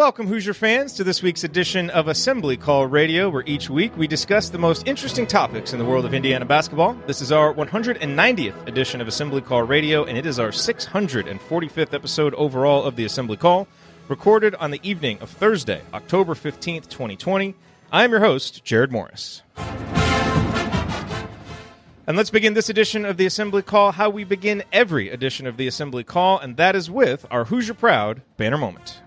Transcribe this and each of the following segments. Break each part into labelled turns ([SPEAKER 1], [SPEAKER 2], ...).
[SPEAKER 1] Welcome, Hoosier fans, to this week's edition of Assembly Call Radio, where each week we discuss the most interesting topics in the world of Indiana basketball. This is our 190th edition of Assembly Call Radio, and it is our 645th episode overall of the Assembly Call, recorded on the evening of Thursday, October 15th, 2020. I am your host, Jerod Morris. And let's begin this edition of the Assembly Call how we begin every edition of the Assembly Call, and that is with our Hoosier Proud banner moment.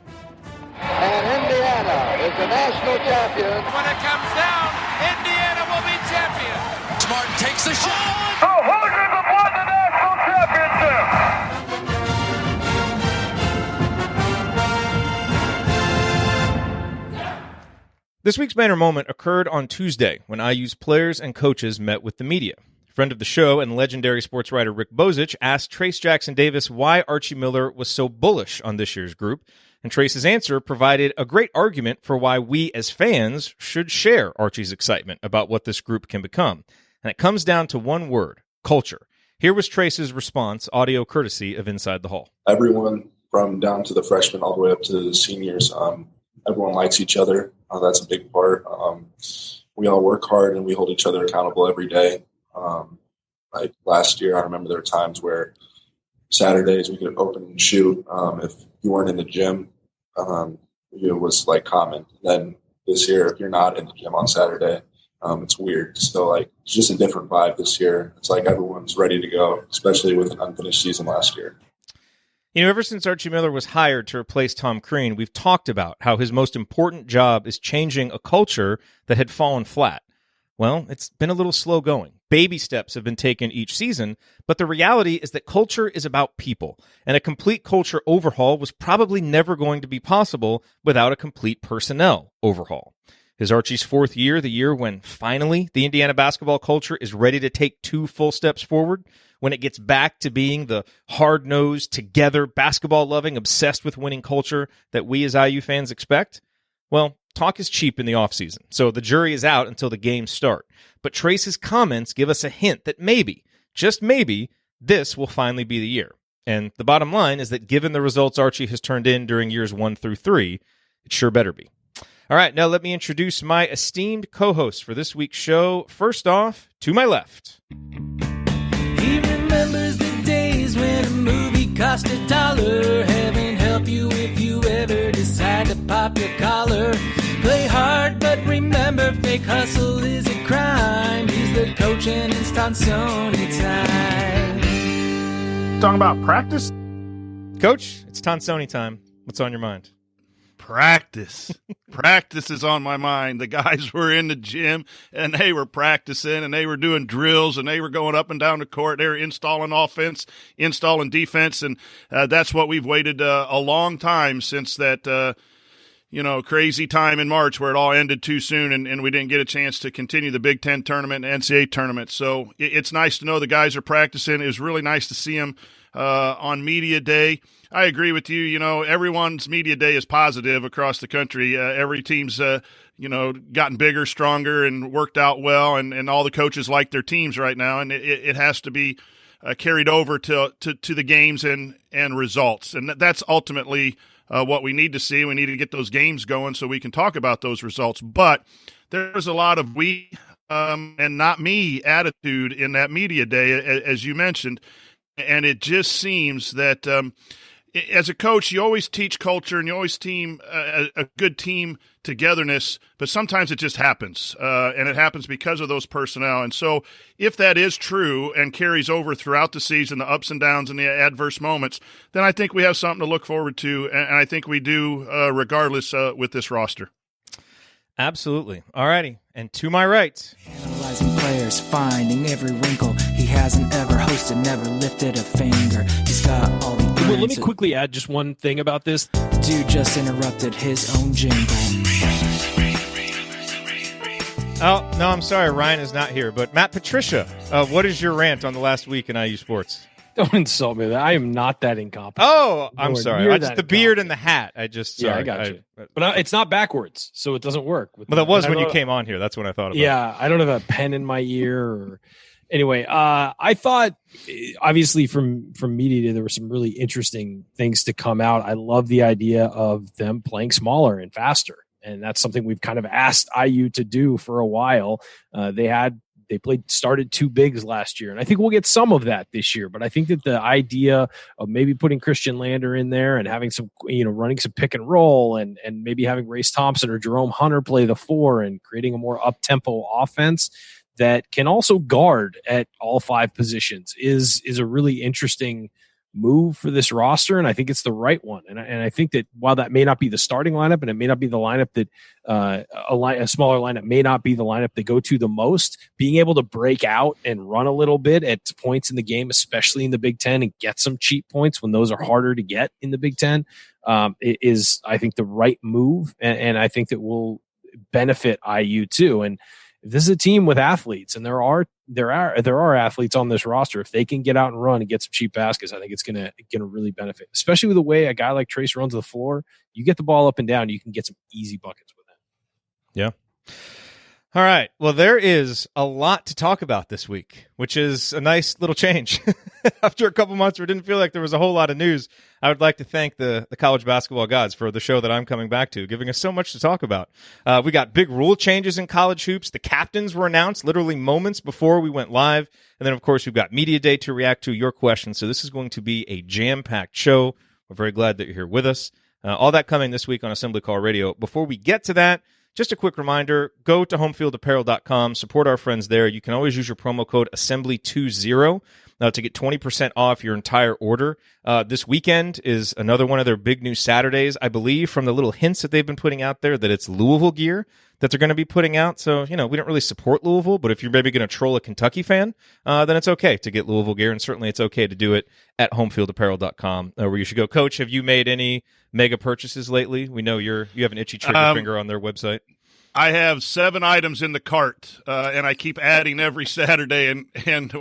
[SPEAKER 2] And Indiana is the national champion.
[SPEAKER 3] When it comes down, Indiana will be champion.
[SPEAKER 4] Smart takes the shot.
[SPEAKER 2] The Hoosiers have won the national championship.
[SPEAKER 1] This week's banner moment occurred on Tuesday when IU's players and coaches met with the media. Friend of the show and legendary sports writer Rick Bozich asked Trace Jackson Davis why Archie Miller was so bullish on this year's group, and Trace's answer provided a great argument for why we as fans should share Archie's excitement about what this group can become. And it comes down to one word: culture. Here was Trace's response, audio courtesy of Inside the Hall.
[SPEAKER 5] Everyone from down to the freshmen all the way up to the seniors, everyone likes each other. That's a big part. We all work hard and we hold each other accountable every day. Like last year, I remember there were times where Saturdays we could open and shoot. If you weren't in the gym, it was like common. Then this year, if you're not in the gym on Saturday, it's weird. So like, it's just a different vibe this year. It's like everyone's ready to go, especially with an unfinished season last year.
[SPEAKER 1] You know, ever since Archie Miller was hired to replace Tom Crean, we've talked about how his most important job is changing a culture that had fallen flat. Well, it's been a little slow going. Baby steps have been taken each season, but the reality is that culture is about people, and a complete culture overhaul was probably never going to be possible without a complete personnel overhaul. Is Archie's fourth year the year when finally the Indiana basketball culture is ready to take 2 full steps forward? When it gets back to being the hard-nosed, together, basketball-loving, obsessed with winning culture that we as IU fans expect? Well, talk is cheap in the offseason, so the jury is out until the games start. But Trace's comments give us a hint that maybe, just maybe, this will finally be the year. And the bottom line is that given the results Archie has turned in during years 1 through 3, it sure better be. All right, now let me introduce my esteemed co-hosts for this week's show. First off, to my left.
[SPEAKER 6] He remembers the days when a movie cost $1. Heaven help you if you ever decide to pop your collar. Play hard, but remember, fake hustle is a crime. He's the coach and it's Tonsoni time.
[SPEAKER 7] Talking about practice?
[SPEAKER 1] Coach, it's Tonsoni time. What's on your mind?
[SPEAKER 7] Practice. Practice is on my mind. The guys were in the gym, and they were practicing, and they were doing drills, and they were going up and down the court. They were installing offense, installing defense, and that's what we've waited a long time since that crazy time in March where it all ended too soon and we didn't get a chance to continue the Big Ten tournament and NCAA tournament. So it's nice to know the guys are practicing. It was really nice to see them on media day. I agree with you. You know, everyone's media day is positive across the country. Every team's, gotten bigger, stronger, and worked out well, and all the coaches like their teams right now, and it has to be carried over to the games and results. And that's ultimately what we need to see. We need to get those games going so we can talk about those results. But there's a lot of we and not me attitude in that media day, as you mentioned, and it just seems that as a coach, you always teach culture and you always team a good team togetherness, but sometimes it just happens, and it happens because of those personnel. And so if that is true and carries over throughout the season, the ups and downs and the adverse moments, then I think we have something to look forward to, and I think we do regardless with this roster.
[SPEAKER 1] Absolutely. All righty. And to my right.
[SPEAKER 6] Analyzing players, finding every wrinkle. He hasn't ever hosted, never lifted a finger. He's got all the
[SPEAKER 8] Well, let me quickly add just one thing about this.
[SPEAKER 6] Dude just interrupted his own jingle.
[SPEAKER 1] Oh, no, I'm sorry. Ryan is not here. But Matt Patricia, what is your rant on the last week in IU sports?
[SPEAKER 8] Don't insult me. I am not that incompetent.
[SPEAKER 1] Oh, I'm sorry. Just the beard and the hat. I
[SPEAKER 8] got you. But it's not backwards, so it doesn't work.
[SPEAKER 1] Well, that was when you came on here. That's when I thought about it.
[SPEAKER 8] Yeah, I don't have a pen in my ear. Anyway, I thought, obviously from media day, there were some really interesting things to come out. I love the idea of them playing smaller and faster, and that's something we've kind of asked IU to do for a while. They started two bigs last year, and I think we'll get some of that this year. But I think that the idea of maybe putting Christian Lander in there and having some, running some pick and roll, and maybe having Race Thompson or Jerome Hunter play the 4 and creating a more up tempo offense that can also guard at all 5 positions is a really interesting move for this roster, and I think it's the right one. And I think that while that may not be the starting lineup, and it may not be the lineup that a smaller lineup may not be the lineup they go to the most, being able to break out and run a little bit at points in the game, especially in the Big Ten, and get some cheap points when those are harder to get in the Big Ten, is, I think, the right move, and I think that will benefit IU too. And this is a team with athletes, and there are athletes on this roster. If they can get out and run and get some cheap baskets, I think it's gonna really benefit, especially with the way a guy like Trace runs the floor. You get the ball up and down, you can get some easy buckets with it.
[SPEAKER 1] Yeah. All right. Well, there is a lot to talk about this week, which is a nice little change. After a couple months where it didn't feel like there was a whole lot of news, I would like to thank the college basketball gods for the show that I'm coming back to, giving us so much to talk about. We got big rule changes in college hoops. The captains were announced literally moments before we went live. And then, of course, we've got Media Day to react to your questions. So this is going to be a jam-packed show. We're very glad that you're here with us. All that coming this week on Assembly Call Radio. Before we get to that, just a quick reminder, go to homefieldapparel.com, support our friends there. You can always use your promo code Assembly20 to get 20% off your entire order. This weekend is another one of their big new Saturdays, I believe, from the little hints that they've been putting out there that it's Louisville gear that they're going to be putting out. So, we don't really support Louisville, but if you're maybe going to troll a Kentucky fan, then it's okay to get Louisville gear, and certainly it's okay to do it at homefieldapparel.com, where you should go. Coach, have you made any mega purchases lately? We know you have an itchy trigger finger on their website.
[SPEAKER 7] I have 7 items in the cart, and I keep adding every Saturday. And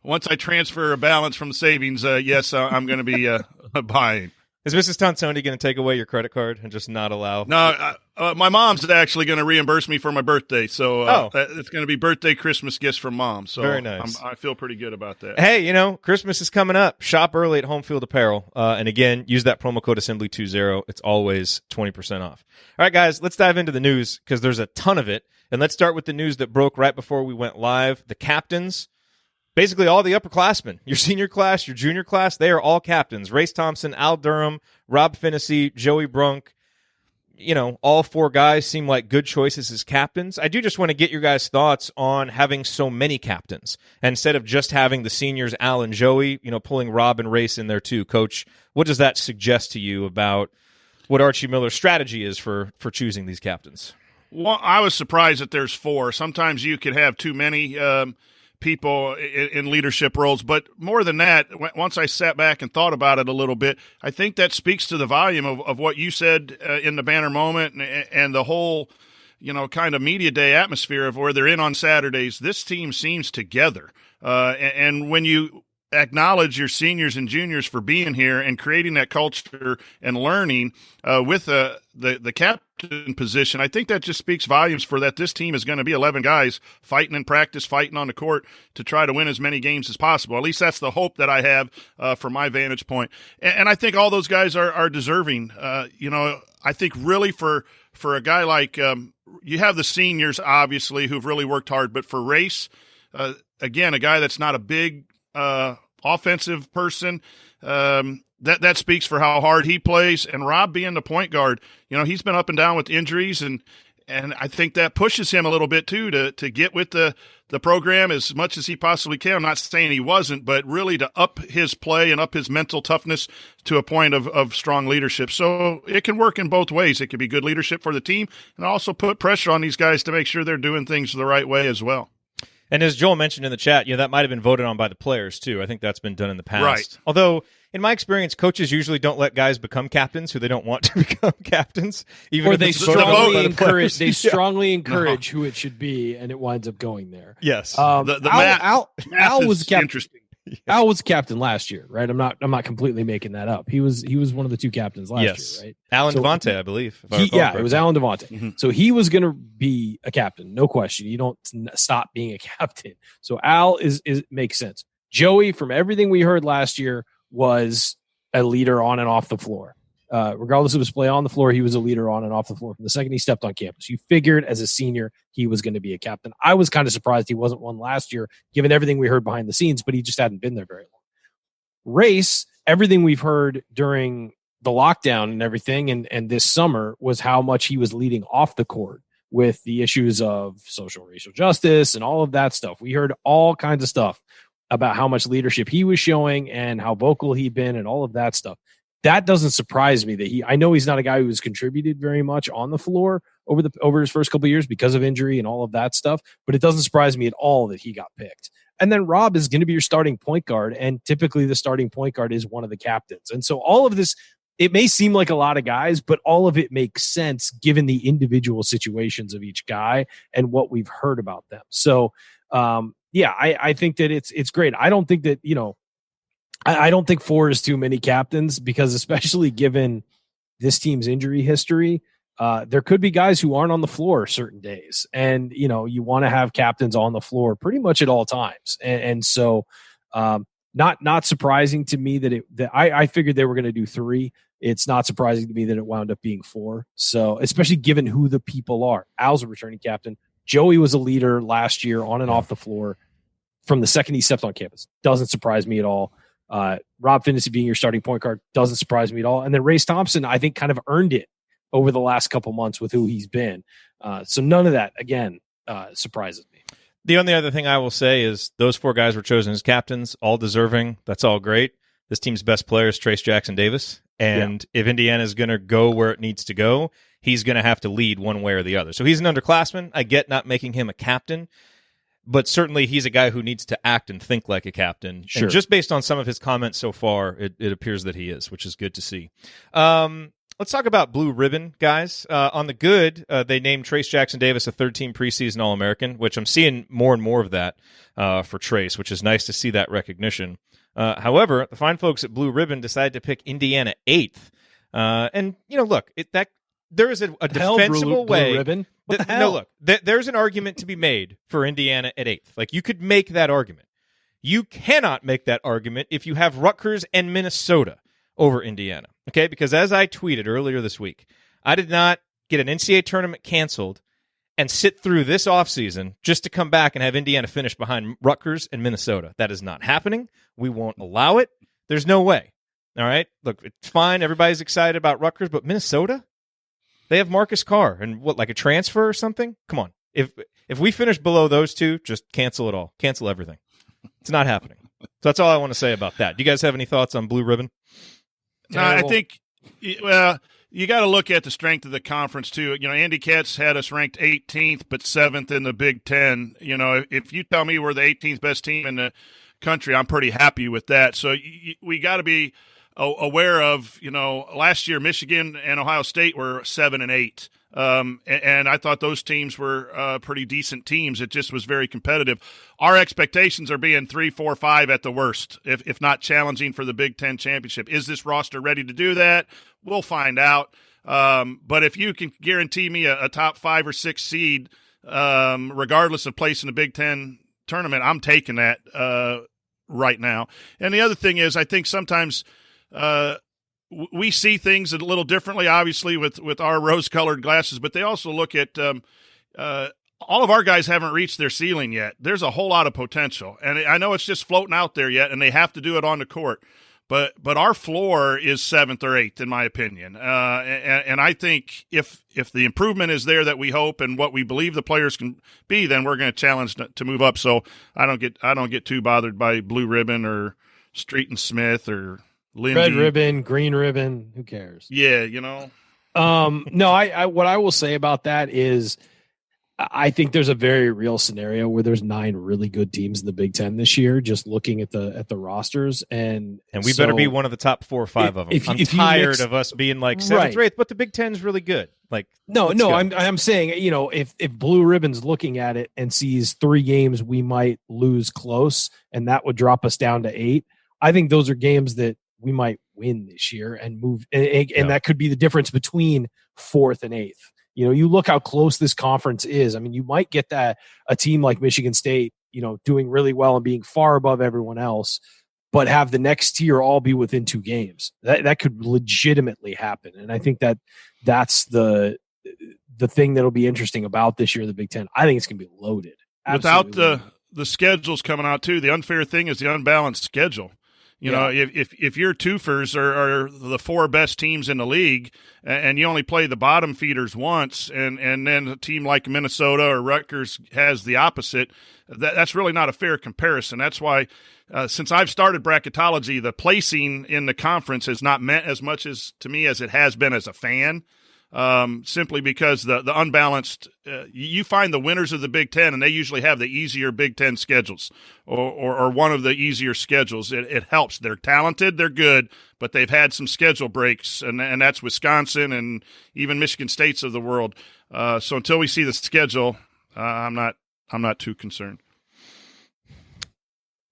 [SPEAKER 7] once I transfer a balance from savings, yes, I'm going to be buying.
[SPEAKER 1] Is Mrs. Tonsoni going to take away your credit card and just not allow?
[SPEAKER 7] No, my mom's actually going to reimburse me for my birthday. So it's going to be birthday, Christmas gifts from Mom. So
[SPEAKER 1] very nice.
[SPEAKER 7] I feel pretty good about that.
[SPEAKER 1] Hey, Christmas is coming up. Shop early at Home Field Apparel. And again, use that promo code Assembly20. It's always 20% off. All right, guys, let's dive into the news because there's a ton of it. And let's start with the news that broke right before we went live. The captains, basically all the upperclassmen, your senior class, your junior class, they are all captains. Race Thompson, Al Durham, Rob Finnessy, Joey Brunk. All 4 guys seem like good choices as captains. I do just want to get your guys' thoughts on having so many captains. And instead of just having the seniors, Al and Joey, pulling Rob and Race in there too. Coach, what does that suggest to you about what Archie Miller's strategy is for choosing these captains?
[SPEAKER 7] Well, I was surprised that there's 4. Sometimes you could have too many people in leadership roles. But more than that, once I sat back and thought about it a little bit, I think that speaks to the volume of what you said in the banner moment and the whole, kind of media day atmosphere of where they're in on Saturdays. This team seems together. And when you acknowledge your seniors and juniors for being here and creating that culture and learning with the captain position, I think that just speaks volumes for that this team is going to be 11 guys fighting in practice, fighting on the court to try to win as many games as possible. At least that's the hope that I have from my vantage point. And I think all those guys are deserving. I think really for a guy like you have the seniors, obviously, who've really worked hard. But for Race, again, a guy that's not a big offensive person, that speaks for how hard he plays. And Rob being the point guard, he's been up and down with injuries, and I think that pushes him a little bit too to get with the program as much as he possibly can. I'm not saying he wasn't, but really to up his play and up his mental toughness to a point of strong leadership. So it can work in both ways. It could be good leadership for the team and also put pressure on these guys to make sure they're doing things the right way as well.
[SPEAKER 1] And as Joel mentioned in the chat, that might have been voted on by the players, too. I think that's been done in the past.
[SPEAKER 7] Right.
[SPEAKER 1] Although, in my experience, coaches usually don't let guys become captains who they don't want to become captains. Even
[SPEAKER 8] or they strongly encourage
[SPEAKER 7] No.
[SPEAKER 8] who it should be, and it winds up going there.
[SPEAKER 1] Yes.
[SPEAKER 8] Al was captain.
[SPEAKER 7] Interesting.
[SPEAKER 8] Al was captain last year, right? I'm not completely making that up. He was one of the two captains last year, right?
[SPEAKER 1] Alan Devontae, I believe.
[SPEAKER 8] It was Alan Devontae.
[SPEAKER 7] Mm-hmm.
[SPEAKER 8] So he was going to be a captain, no question. You don't stop being a captain. So Al is makes sense. Joey, from everything we heard last year, was a leader on and off the floor. Regardless of his play on the floor, he was a leader on and off the floor from the second he stepped on campus. You figured as a senior he was going to be a captain. I was kind of surprised he wasn't one last year, given everything we heard behind the scenes, but he just hadn't been there very long. Race, everything we've heard during the lockdown and everything and this summer was how much he was leading off the court with the issues of social racial justice and all of that stuff. We heard all kinds of stuff about how much leadership he was showing and how vocal he'd been and all of that stuff. That doesn't surprise me that I know he's not a guy who's contributed very much on the floor over his first couple of years because of injury and all of that stuff, but it doesn't surprise me at all that he got picked. And then Rob is going to be your starting point guard, and typically the starting point guard is one of the captains. And so all of this, it may seem like a lot of guys, but all of it makes sense given the individual situations of each guy and what we've heard about them. So, I think that it's great. I don't think that, I don't think 4 is too many captains because especially given this team's injury history, there could be guys who aren't on the floor certain days. And, you want to have captains on the floor pretty much at all times. And so not surprising to me that I figured they were going to do 3. It's not surprising to me that it wound up being 4. So especially given who the people are. Al's a returning captain. Joey was a leader last year on and off the floor from the second he stepped on campus. Doesn't surprise me at all. Rob Finney being your starting point guard doesn't surprise me at all. And then Race Thompson, I think, kind of earned it over the last couple months with who he's been. So none of that, again, surprises me.
[SPEAKER 1] The only other thing I will say is those 4 guys were chosen as captains, all deserving. That's all great. This team's best player is Trace Jackson Davis. And if Indiana is going to go where it needs to go, he's going to have to lead one way or the other. So he's an underclassman. I get not making him a captain, but certainly he's a guy who needs to act and think like a captain. Sure. And just based on some of his comments so far, it appears that he is, which is good to see. Let's talk about Blue Ribbon, guys. On the good, they named Trace Jackson Davis a third-team preseason All-American, which I'm seeing more and more of that for Trace, which is nice to see that recognition. However, the fine folks at Blue Ribbon decided to pick Indiana 8th. And, look, there is a defensible way.
[SPEAKER 8] Blue Ribbon? What the hell?
[SPEAKER 1] No, look, there's an argument to be made for Indiana at 8th. Like, you could make that argument. You cannot make that argument if you have Rutgers and Minnesota over Indiana, okay? Because as I tweeted earlier this week, I did not get an NCAA tournament canceled and sit through this offseason just to come back and have Indiana finish behind Rutgers and Minnesota. That is not happening. We won't allow it. There's no way. All right? Look, it's fine. Everybody's excited about Rutgers, but Minnesota? They have Marcus Carr and what, like a transfer or something? Come on. If we finish below those two, just cancel it all. Cancel everything. It's not happening. So that's all I want to say about that. Do you guys have any thoughts on Blue Ribbon?
[SPEAKER 7] No, I think, well, you got to look at the strength of the conference, too. Andy Katz had us ranked 18th, but 7th in the Big Ten. If you tell me we're the 18th best team in the country, I'm pretty happy with that. So we got to be aware of, last year Michigan and Ohio State were 7 and 8. And I thought those teams were pretty decent teams. It just was very competitive. Our expectations are being 3, 4, 5 at the worst, if not challenging for the Big Ten championship. Is this roster ready to do that? We'll find out. But if you can guarantee me a top 5 or 6 seed, regardless of place in the Big Ten tournament, I'm taking that right now. And the other thing is, I think sometimes we see things a little differently, obviously, with our rose-colored glasses, but they also look at all of our guys haven't reached their ceiling yet. There's a whole lot of potential, and I know it's just floating out there yet, and they have to do it on the court. But our floor is 7th or 8th, in my opinion. And I think if the improvement is there that we hope and what we believe the players can be, then we're going to challenge to move up. So I don't get too bothered by Blue Ribbon or Street and Smith or Lindy.
[SPEAKER 8] Red ribbon, green ribbon, who cares?
[SPEAKER 7] Yeah,
[SPEAKER 8] No, I what I will say about that is I think there's a very real scenario where there's 9 really good teams in the Big Ten this year, just looking at the rosters. And
[SPEAKER 1] we better be one of the top 4 or 5 of them. I'm tired of us being like 7th or 8th, but the Big Ten's really good. Like,
[SPEAKER 8] no, I'm saying, if Blue Ribbon's looking at it and sees 3 games we might lose close, and that would drop us down to 8, I think those are games that we might win this year and move. And that could be the difference between 4th and 8th. You look how close this conference is. I mean, you might get that a team like Michigan State, doing really well and being far above everyone else, but have the next tier all be within 2 games. That could legitimately happen. And I think that's the thing that'll be interesting about this year of the Big Ten. I think it's going to be loaded.
[SPEAKER 7] Without the schedules coming out too, the unfair thing is the unbalanced schedule. If your twofers are the 4 best teams in the league, and you only play the bottom feeders once, and then a team like Minnesota or Rutgers has the opposite, that's really not a fair comparison. That's why, since I've started bracketology, the placing in the conference has not meant as much as to me as it has been as a fan. Simply because the unbalanced, you find the winners of the Big Ten, and they usually have the easier Big Ten schedules or one of the easier schedules. It helps. They're talented, they're good, but they've had some schedule breaks, and that's Wisconsin and even Michigan States of the world. So until we see the schedule, I'm not too concerned.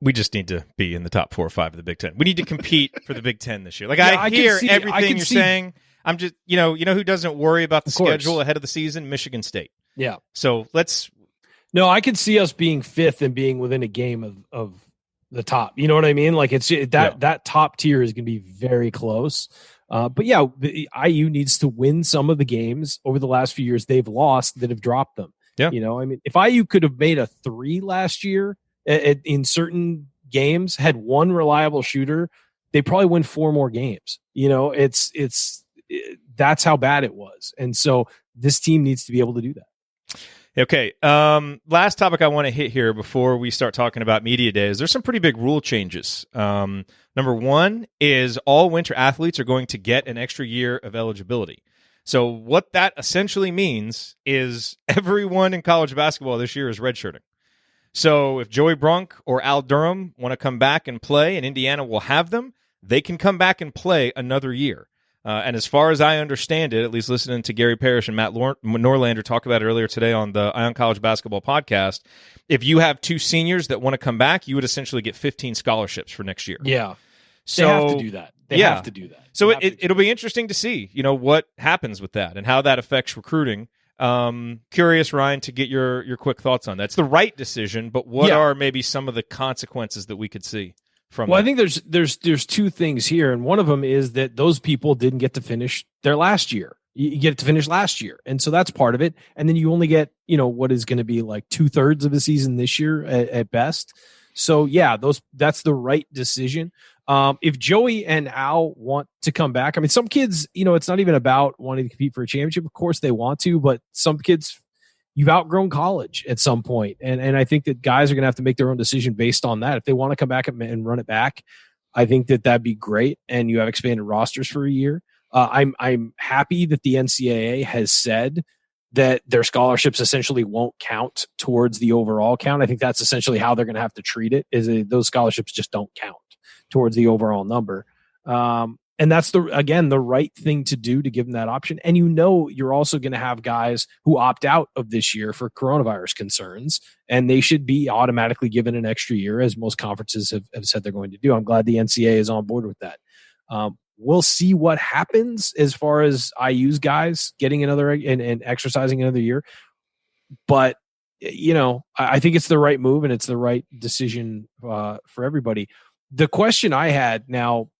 [SPEAKER 1] We just need to be in the top 4 or 5 of the Big Ten. We need to compete for the Big Ten this year. Like, I hear everything you're saying. I'm just, who doesn't worry about the schedule ahead of the season? Michigan State.
[SPEAKER 8] Yeah.
[SPEAKER 1] So
[SPEAKER 8] No, I could see us being 5th and being within a game of the top. You know what I mean? Like, it's that top tier is going to be very close. But yeah, the IU needs to win some of the games over the last few years they've lost that have dropped them.
[SPEAKER 1] Yeah.
[SPEAKER 8] I mean, if IU could have made a 3 last year in certain games, had 1 reliable shooter, they probably win 4 more games. That's how bad it was. And so this team needs to be able to do that.
[SPEAKER 1] Okay. Last topic I want to hit here before we start talking about media days. There's some pretty big rule changes. Number 1 is all winter athletes are going to get an extra year of eligibility. So what that essentially means is everyone in college basketball this year is redshirting. So if Joey Brunk or Al Durham want to come back and play and Indiana will have them, they can come back and play another year. And as far as I understand it, at least listening to Gary Parrish and Matt Norlander talk about it earlier today on the Ion College Basketball podcast, if you have 2 seniors that want to come back, you would essentially get 15 scholarships for next year.
[SPEAKER 8] Yeah.
[SPEAKER 1] So,
[SPEAKER 8] they have to do that. They have to do that.
[SPEAKER 1] So it'll be interesting to see, what happens with that and how that affects recruiting. Curious, Ryan, to get your quick thoughts on that. It's the right decision, but what are maybe some of the consequences that we could see?
[SPEAKER 8] Well, I think there's 2 things here, and one of them is that those people didn't get to finish their last year. You get to finish last year, and so that's part of it. And then you only get what is going to be like 2/3 of the season this year at best. So yeah, that's the right decision. If Joey and Al want to come back, I mean, some kids, it's not even about wanting to compete for a championship. Of course they want to, but some kids, you've outgrown college at some point. And I think that guys are going to have to make their own decision based on that. If they want to come back and run it back, I think that'd be great. And you have expanded rosters for a year. I'm happy that the NCAA has said that their scholarships essentially won't count towards the overall count. I think that's essentially how they're going to have to treat it, is those scholarships just don't count towards the overall number. And that's the right thing to do, to give them that option. And you're also going to have guys who opt out of this year for coronavirus concerns, and they should be automatically given an extra year, as most conferences have said they're going to do. I'm glad the NCAA is on board with that. We'll see what happens as far as IU's guys getting another and exercising another year. But, I think it's the right move and it's the right decision for everybody. The question I had now,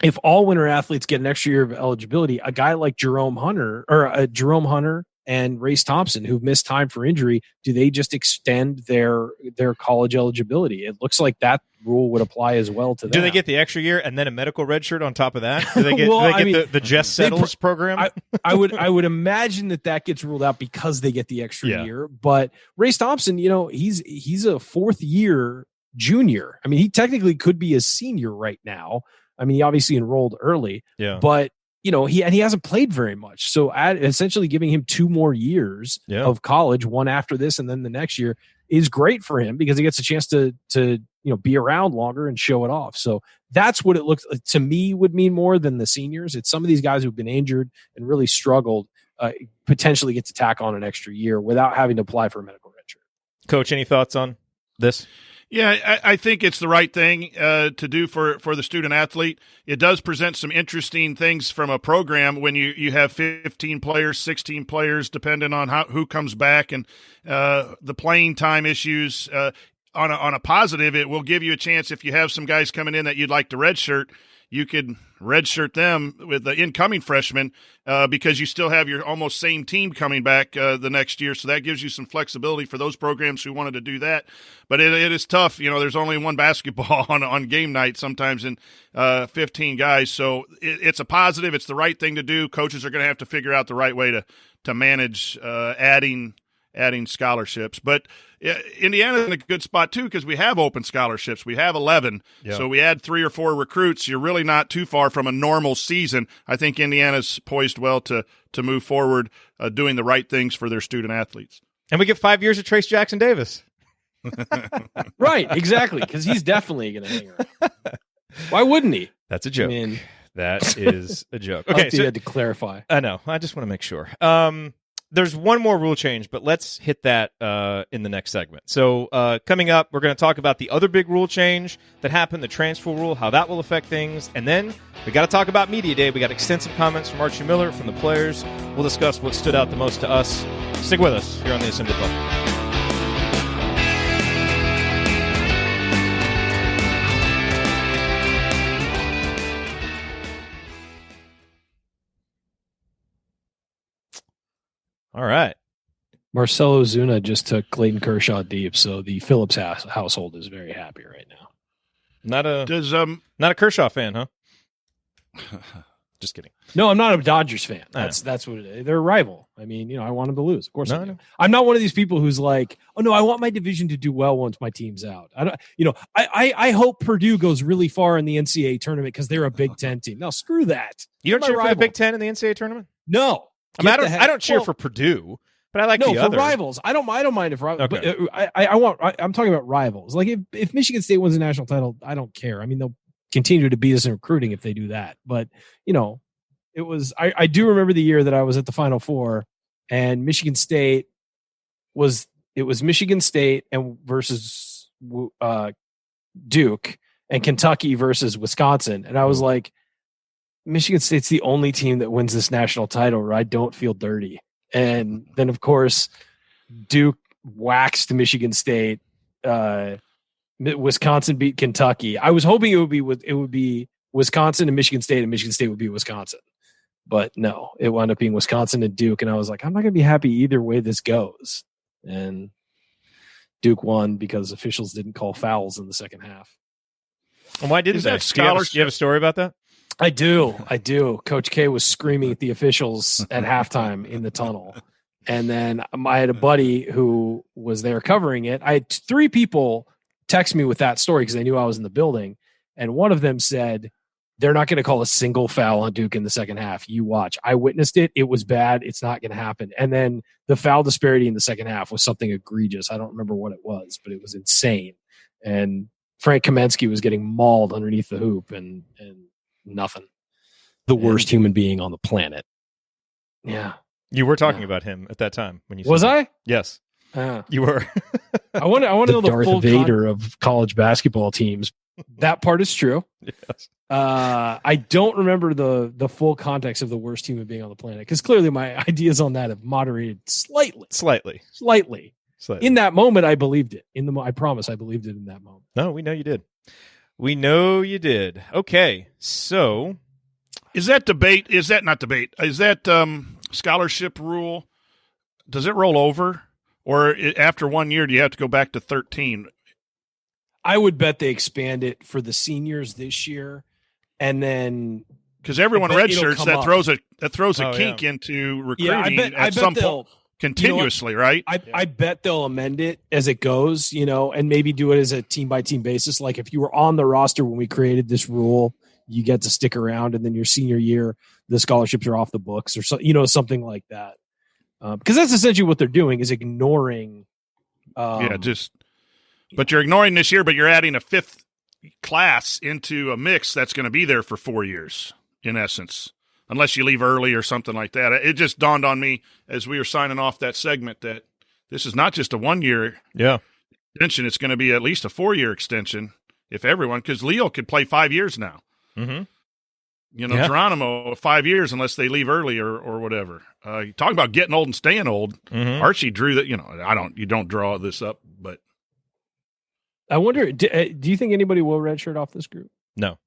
[SPEAKER 8] if all winter athletes get an extra year of eligibility, a guy like Jerome Hunter and Race Thompson, who've missed time for injury, do they just extend their college eligibility? It looks like that rule would apply as well to them.
[SPEAKER 1] Do they get the extra year and then a medical red shirt on top of that? Do they get the Jess Settles program?
[SPEAKER 8] I would imagine that gets ruled out because they get the extra year. But Race Thompson, he's a 4th year junior. I mean, he technically could be a senior right now. I mean, he obviously enrolled early, but he hasn't played very much. So essentially giving him 2 more years of college, one after this and then the next year, is great for him because he gets a chance to be around longer and show it off. So that's what it looks like to me would mean more than the seniors. It's some of these guys who've been injured and really struggled potentially get to tack on an extra year without having to apply for a medical redshirt.
[SPEAKER 1] Coach, any thoughts on this?
[SPEAKER 7] Yeah, I think it's the right thing to do for the student athlete. It does present some interesting things from a program when you have 15 players, 16 players, depending on who comes back and the playing time issues. On a positive, it will give you a chance if you have some guys coming in that you'd like to redshirt, you could redshirt them with the incoming freshmen because you still have your almost same team coming back the next year. So that gives you some flexibility for those programs who wanted to do that. But it is tough. There's only one basketball on game night sometimes in 15 guys. So it's a positive. It's the right thing to do. Coaches are going to have to figure out the right way to manage adding scholarships. But Indiana's in a good spot, too, because we have open scholarships. We have 11. Yeah. So we add 3 or 4 recruits. You're really not too far from a normal season. I think Indiana's poised well to move forward doing the right things for their student athletes.
[SPEAKER 1] And we get 5 years of Trace Jackson Davis.
[SPEAKER 8] Right, exactly, because he's definitely going to hang around. Why wouldn't he?
[SPEAKER 1] That's a joke. That is a joke. Okay,
[SPEAKER 8] so you had to clarify.
[SPEAKER 1] I know. I just want to make sure. There's one more rule change, but let's hit that in the next segment. So coming up, we're going to talk about the other big rule change that happened, the transfer rule, how that will affect things. And then we got to talk about Media Day. We got extensive comments from Archie Miller, from the players. We'll discuss what stood out the most to us. Stick with us here on the Assembly Club. All right.
[SPEAKER 8] Marcelo Zuna just took Clayton Kershaw deep, so the Phillips household is very happy right now.
[SPEAKER 1] Not a Kershaw fan, huh? Just kidding.
[SPEAKER 8] No, I'm not a Dodgers fan. That's what it is. They're a rival. I mean, I want them to lose. Of course, I do. I'm not one of these people who's like, oh no, I want my division to do well once my team's out. I hope Purdue goes really far in the NCAA tournament because they're a Big Ten team. No, screw that.
[SPEAKER 1] You don't cheer for the Big Ten in the NCAA tournament?
[SPEAKER 8] No.
[SPEAKER 1] I don't cheer for Purdue, but I like the other.
[SPEAKER 8] Rivals. I don't mind if rivals.
[SPEAKER 1] Okay.
[SPEAKER 8] But I'm talking about rivals. Like if Michigan State wins a national title, I don't care. I mean, they'll continue to beat us in recruiting if they do that. But it was. I do remember the year that I was at the Final Four, and Michigan State was Michigan State and versus Duke, and Kentucky versus Wisconsin, and I was like, Michigan State's the only team that wins this national title where I don't feel dirty. And then, of course, Duke waxed Michigan State. Wisconsin beat Kentucky. I was hoping it would be Wisconsin and Michigan State would be Wisconsin. But no, it wound up being Wisconsin and Duke. And I was like, I'm not going to be happy either way this goes. And Duke won because officials didn't call fouls in the second half.
[SPEAKER 1] And why didn't they? Do you have a story about that?
[SPEAKER 8] I do. Coach K was screaming at the officials at halftime in the tunnel. And then I had a buddy who was there covering it. I had 3 people text me with that story because they knew I was in the building. And one of them said, they're not going to call a single foul on Duke in the second half. You watch. I witnessed it. It was bad. It's not going to happen. And then the foul disparity in the second half was something egregious. I don't remember what it was, but it was insane. And Frank Kaminsky was getting mauled underneath the hoop and nothing. The worst human being on the planet. Yeah.
[SPEAKER 1] You were talking about him at that time when you said
[SPEAKER 8] was
[SPEAKER 1] that.
[SPEAKER 8] I?
[SPEAKER 1] Yes. You were.
[SPEAKER 8] I want to know the
[SPEAKER 9] Darth
[SPEAKER 8] full
[SPEAKER 9] Vader of college basketball teams.
[SPEAKER 8] That part is true.
[SPEAKER 1] Yes.
[SPEAKER 8] I don't remember the full context of the worst human being on the planet because clearly my ideas on that have moderated slightly. In that moment, I believed it. I promise I believed it in that moment.
[SPEAKER 1] No, we know you did. Okay, so
[SPEAKER 7] is that scholarship rule? Does it roll over, or after 1 year do you have to go back to 13?
[SPEAKER 8] I would bet they expand it for the seniors this year, and then
[SPEAKER 7] because everyone redshirts, that throws a kink into recruiting at some point continuously, right?
[SPEAKER 8] I bet they'll amend it as it goes, and maybe do it as a team by team basis. Like if you were on the roster when we created this rule, you get to stick around, and then your senior year, the scholarships are off the books or so, something like that. Because that's essentially what they're doing is ignoring.
[SPEAKER 7] But you're ignoring this year, but you're adding a fifth class into a mix that's going to be there for 4 years, in essence, unless you leave early or something like that. It just dawned on me as we were signing off that segment that this is not just a 1 year extension. It's going to be at least a 4-year extension if everyone, because Leo could play 5 years now.
[SPEAKER 1] Mm-hmm.
[SPEAKER 7] Geronimo 5 years unless they leave early or whatever. You talk about getting old and staying old.
[SPEAKER 1] Mm-hmm.
[SPEAKER 7] Archie drew that. You don't draw this up, but
[SPEAKER 8] I wonder. Do you think anybody will redshirt off this group?
[SPEAKER 1] No,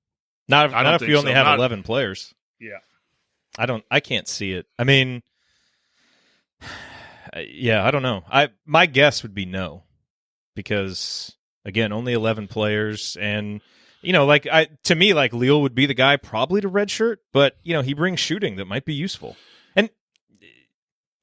[SPEAKER 1] not if you only have 11 players.
[SPEAKER 7] Yeah,
[SPEAKER 1] I can't see it. I mean, I don't know. My guess would be no, because again, only 11 players, and to me, Leal would be the guy probably to redshirt, but he brings shooting that might be useful. And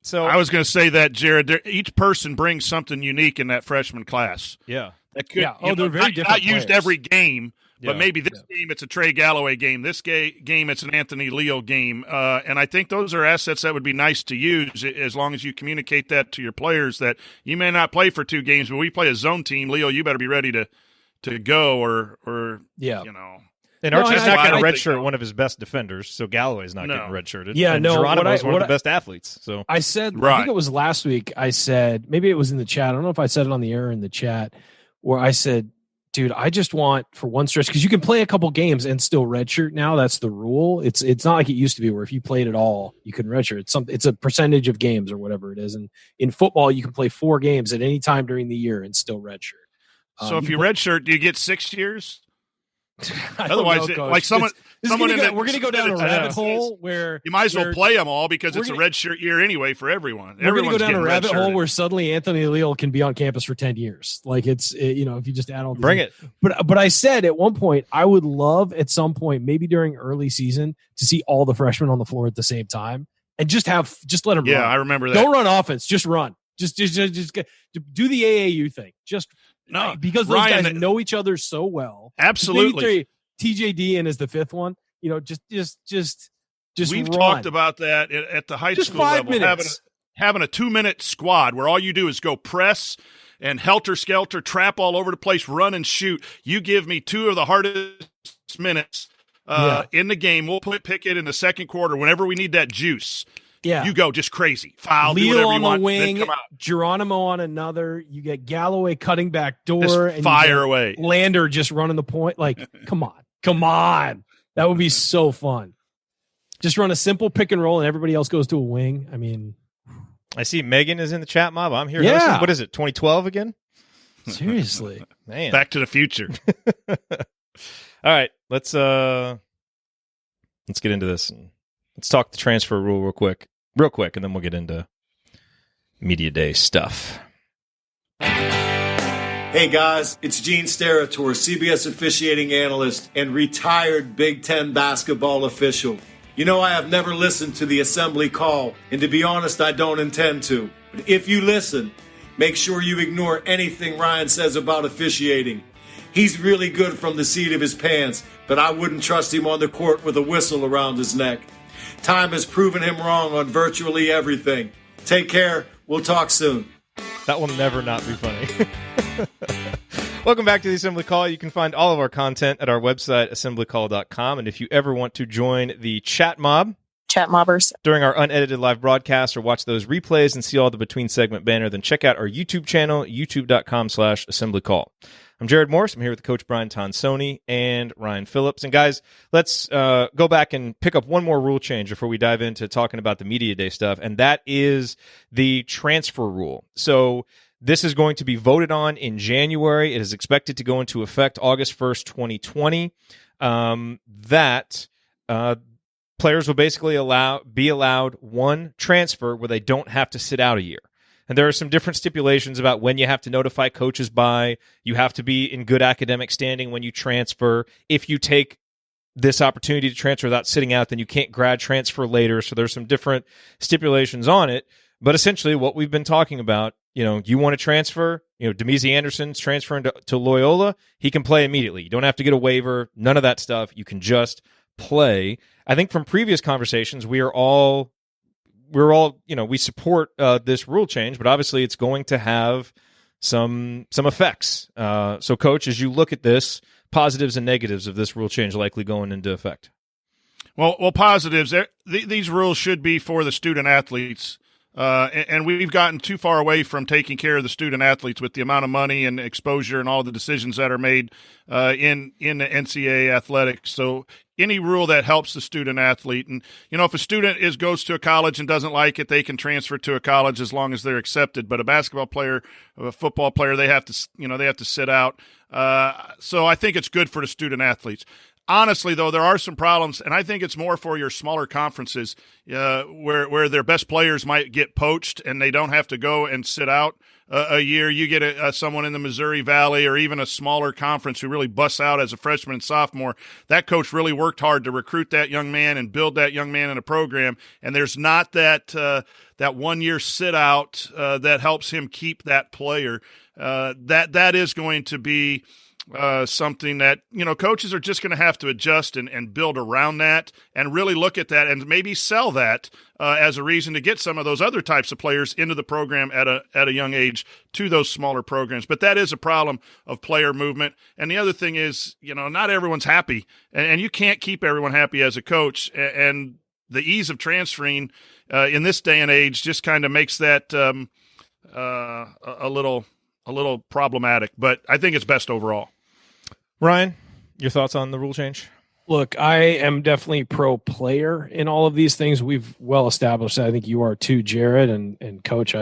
[SPEAKER 1] so
[SPEAKER 7] I was going to say that, Jerod. Each person brings something unique in that freshman class.
[SPEAKER 1] Yeah.
[SPEAKER 7] That could,
[SPEAKER 8] they're very different.
[SPEAKER 7] Not used every game, but
[SPEAKER 1] Yeah.
[SPEAKER 7] maybe this game it's a Trey Galloway game. This game it's an Anthony Leo game, and I think those are assets that would be nice to use as long as you communicate that to your players that you may not play for 2 games, but we play a zone team. Leo, you better be ready to go or.
[SPEAKER 1] And Archie's not going to redshirt
[SPEAKER 7] think-
[SPEAKER 1] one of his best defenders, so Galloway's not getting redshirted.
[SPEAKER 8] Yeah,
[SPEAKER 1] and
[SPEAKER 8] no,
[SPEAKER 1] Geronimo's one of
[SPEAKER 8] what
[SPEAKER 1] the best athletes. So
[SPEAKER 8] I said,
[SPEAKER 7] Right.
[SPEAKER 8] I think it was last week. I said, maybe it was in the chat. I don't know if I said it on the air or in the chat, where I said, dude, I just want for one stretch, because you can play a couple games and still redshirt now. That's the rule. It's not like it used to be where if you played at all, you can redshirt. It's a percentage of games or whatever it is. And in football, you can play 4 games at any time during the year and still redshirt.
[SPEAKER 7] So if you redshirt, do you get 6 years?
[SPEAKER 8] I don't
[SPEAKER 7] Otherwise,
[SPEAKER 8] know, Coach.
[SPEAKER 7] like someone
[SPEAKER 8] We're
[SPEAKER 7] in
[SPEAKER 8] going to go down a rabbit
[SPEAKER 7] says,
[SPEAKER 8] hole where
[SPEAKER 7] you might as well play them all because
[SPEAKER 8] we're
[SPEAKER 7] it's a
[SPEAKER 8] gonna-
[SPEAKER 7] redshirt year anyway for everyone.
[SPEAKER 8] We're going to go down a rabbit hole
[SPEAKER 7] redshirted.
[SPEAKER 8] where suddenly Anthony Leal can be on campus for 10 years. Like if you just add all these.
[SPEAKER 1] bring it.
[SPEAKER 8] But I said at one point, I would love at some point, maybe during early season, to see all the freshmen on the floor at the same time and just let them run.
[SPEAKER 7] I remember that.
[SPEAKER 8] Don't run offense, just run. Just do the AAU thing. Because those
[SPEAKER 7] Ryan,
[SPEAKER 8] guys know each other so well.
[SPEAKER 7] Absolutely.
[SPEAKER 8] TJD in is the 5th one. Just
[SPEAKER 7] We've
[SPEAKER 8] run.
[SPEAKER 7] talked about that at the high
[SPEAKER 8] Just
[SPEAKER 7] school
[SPEAKER 8] 5
[SPEAKER 7] level.
[SPEAKER 8] minutes.
[SPEAKER 7] Having a 2-minute squad where all you do is go press and helter-skelter, trap all over the place, run and shoot. You give me 2 of the hardest minutes in the game. We'll pick it in the second quarter whenever we need that juice.
[SPEAKER 8] Yeah.
[SPEAKER 7] You go just crazy. Foul, do
[SPEAKER 8] Leo
[SPEAKER 7] whatever you
[SPEAKER 8] on
[SPEAKER 7] want,
[SPEAKER 8] the
[SPEAKER 7] then
[SPEAKER 8] wing,
[SPEAKER 7] come out.
[SPEAKER 8] Geronimo on another. You get Galloway cutting back door,
[SPEAKER 7] Just
[SPEAKER 8] and
[SPEAKER 7] fire
[SPEAKER 8] you get
[SPEAKER 7] away.
[SPEAKER 8] Lander just running the point. Like, come on, that would be so fun. Just run a simple pick and roll, and everybody else goes to a wing. I mean,
[SPEAKER 1] I see Megan is in the chat mob. I'm here.
[SPEAKER 8] Yeah.
[SPEAKER 1] hosting. What is it? 2012 again?
[SPEAKER 8] seriously,
[SPEAKER 1] Man.
[SPEAKER 7] Back to the future.
[SPEAKER 1] All right, let's get into this. And let's talk the transfer rule real quick, and then we'll get into media day stuff.
[SPEAKER 10] Hey guys, it's Gene Steratore, CBS officiating analyst and retired Big Ten basketball official. You know I have never listened to the assembly call, and to be honest, I don't intend to. But if you listen, make sure you ignore anything Ryan says about officiating. He's really good from the seat of his pants, but I wouldn't trust him on the court with a whistle around his neck. Time has proven him wrong on virtually everything. Take care. We'll talk soon.
[SPEAKER 1] That will never not be funny. Welcome back to the Assembly Call. You can find all of our content at our website, assemblycall.com. And if you ever want to join the chat mob,
[SPEAKER 11] chat mobbers,
[SPEAKER 1] during our unedited live broadcast or watch those replays and see all the between segment banner, then check out our YouTube channel, youtube.com/assemblycall. I'm Jerod Morse. I'm here with Coach Brian Tonsoni and Ryan Phillips. And guys, let's go back and pick up one more rule change before we dive into talking about the media day stuff, and that is the transfer rule. So this is going to be voted on in January. It is expected to go into effect August 1st, 2020. Players will basically be allowed one transfer where they don't have to sit out a year. And there are some different stipulations about when you have to notify coaches by. You have to be in good academic standing when you transfer. If you take this opportunity to transfer without sitting out, then you can't grad transfer later. So there's some different stipulations on it. But essentially what we've been talking about, you want to transfer, Demezy Anderson's transferring to Loyola. He can play immediately. You don't have to get a waiver, none of that stuff. You can just play. I think from previous conversations, we're all, we support this rule change, but obviously it's going to have some effects. So, Coach, as you look at this, positives and negatives of this rule change likely going into effect.
[SPEAKER 7] Well, positives. These rules should be for the student athletes, and we've gotten too far away from taking care of the student athletes with the amount of money and exposure and all the decisions that are made in the NCAA athletics. So any rule that helps the student athlete, and if a student goes to a college and doesn't like it, they can transfer to a college as long as they're accepted. But a basketball player, a football player, they have to sit out. So I think it's good for the student athletes. Honestly, though, there are some problems, and I think it's more for your smaller conferences where their best players might get poached and they don't have to go and sit out a year. You get someone in the Missouri Valley or even a smaller conference who really busts out as a freshman and sophomore. That coach really worked hard to recruit that young man and build that young man in a program, and there's not that 1 year sit out that helps him keep that player. That is going to be something that, coaches are just going to have to adjust and build around that and really look at that and maybe sell that as a reason to get some of those other types of players into the program at a young age to those smaller programs. But that is a problem of player movement. And the other thing is, not everyone's happy, and you can't keep everyone happy as a coach. And the ease of transferring in this day and age just kind of makes that a little problematic. But I think it's best overall.
[SPEAKER 1] Ryan, your thoughts on the rule change?
[SPEAKER 8] Look, I am definitely pro player in all of these things. We've well established that. I think you are too, Jerod, and Coach.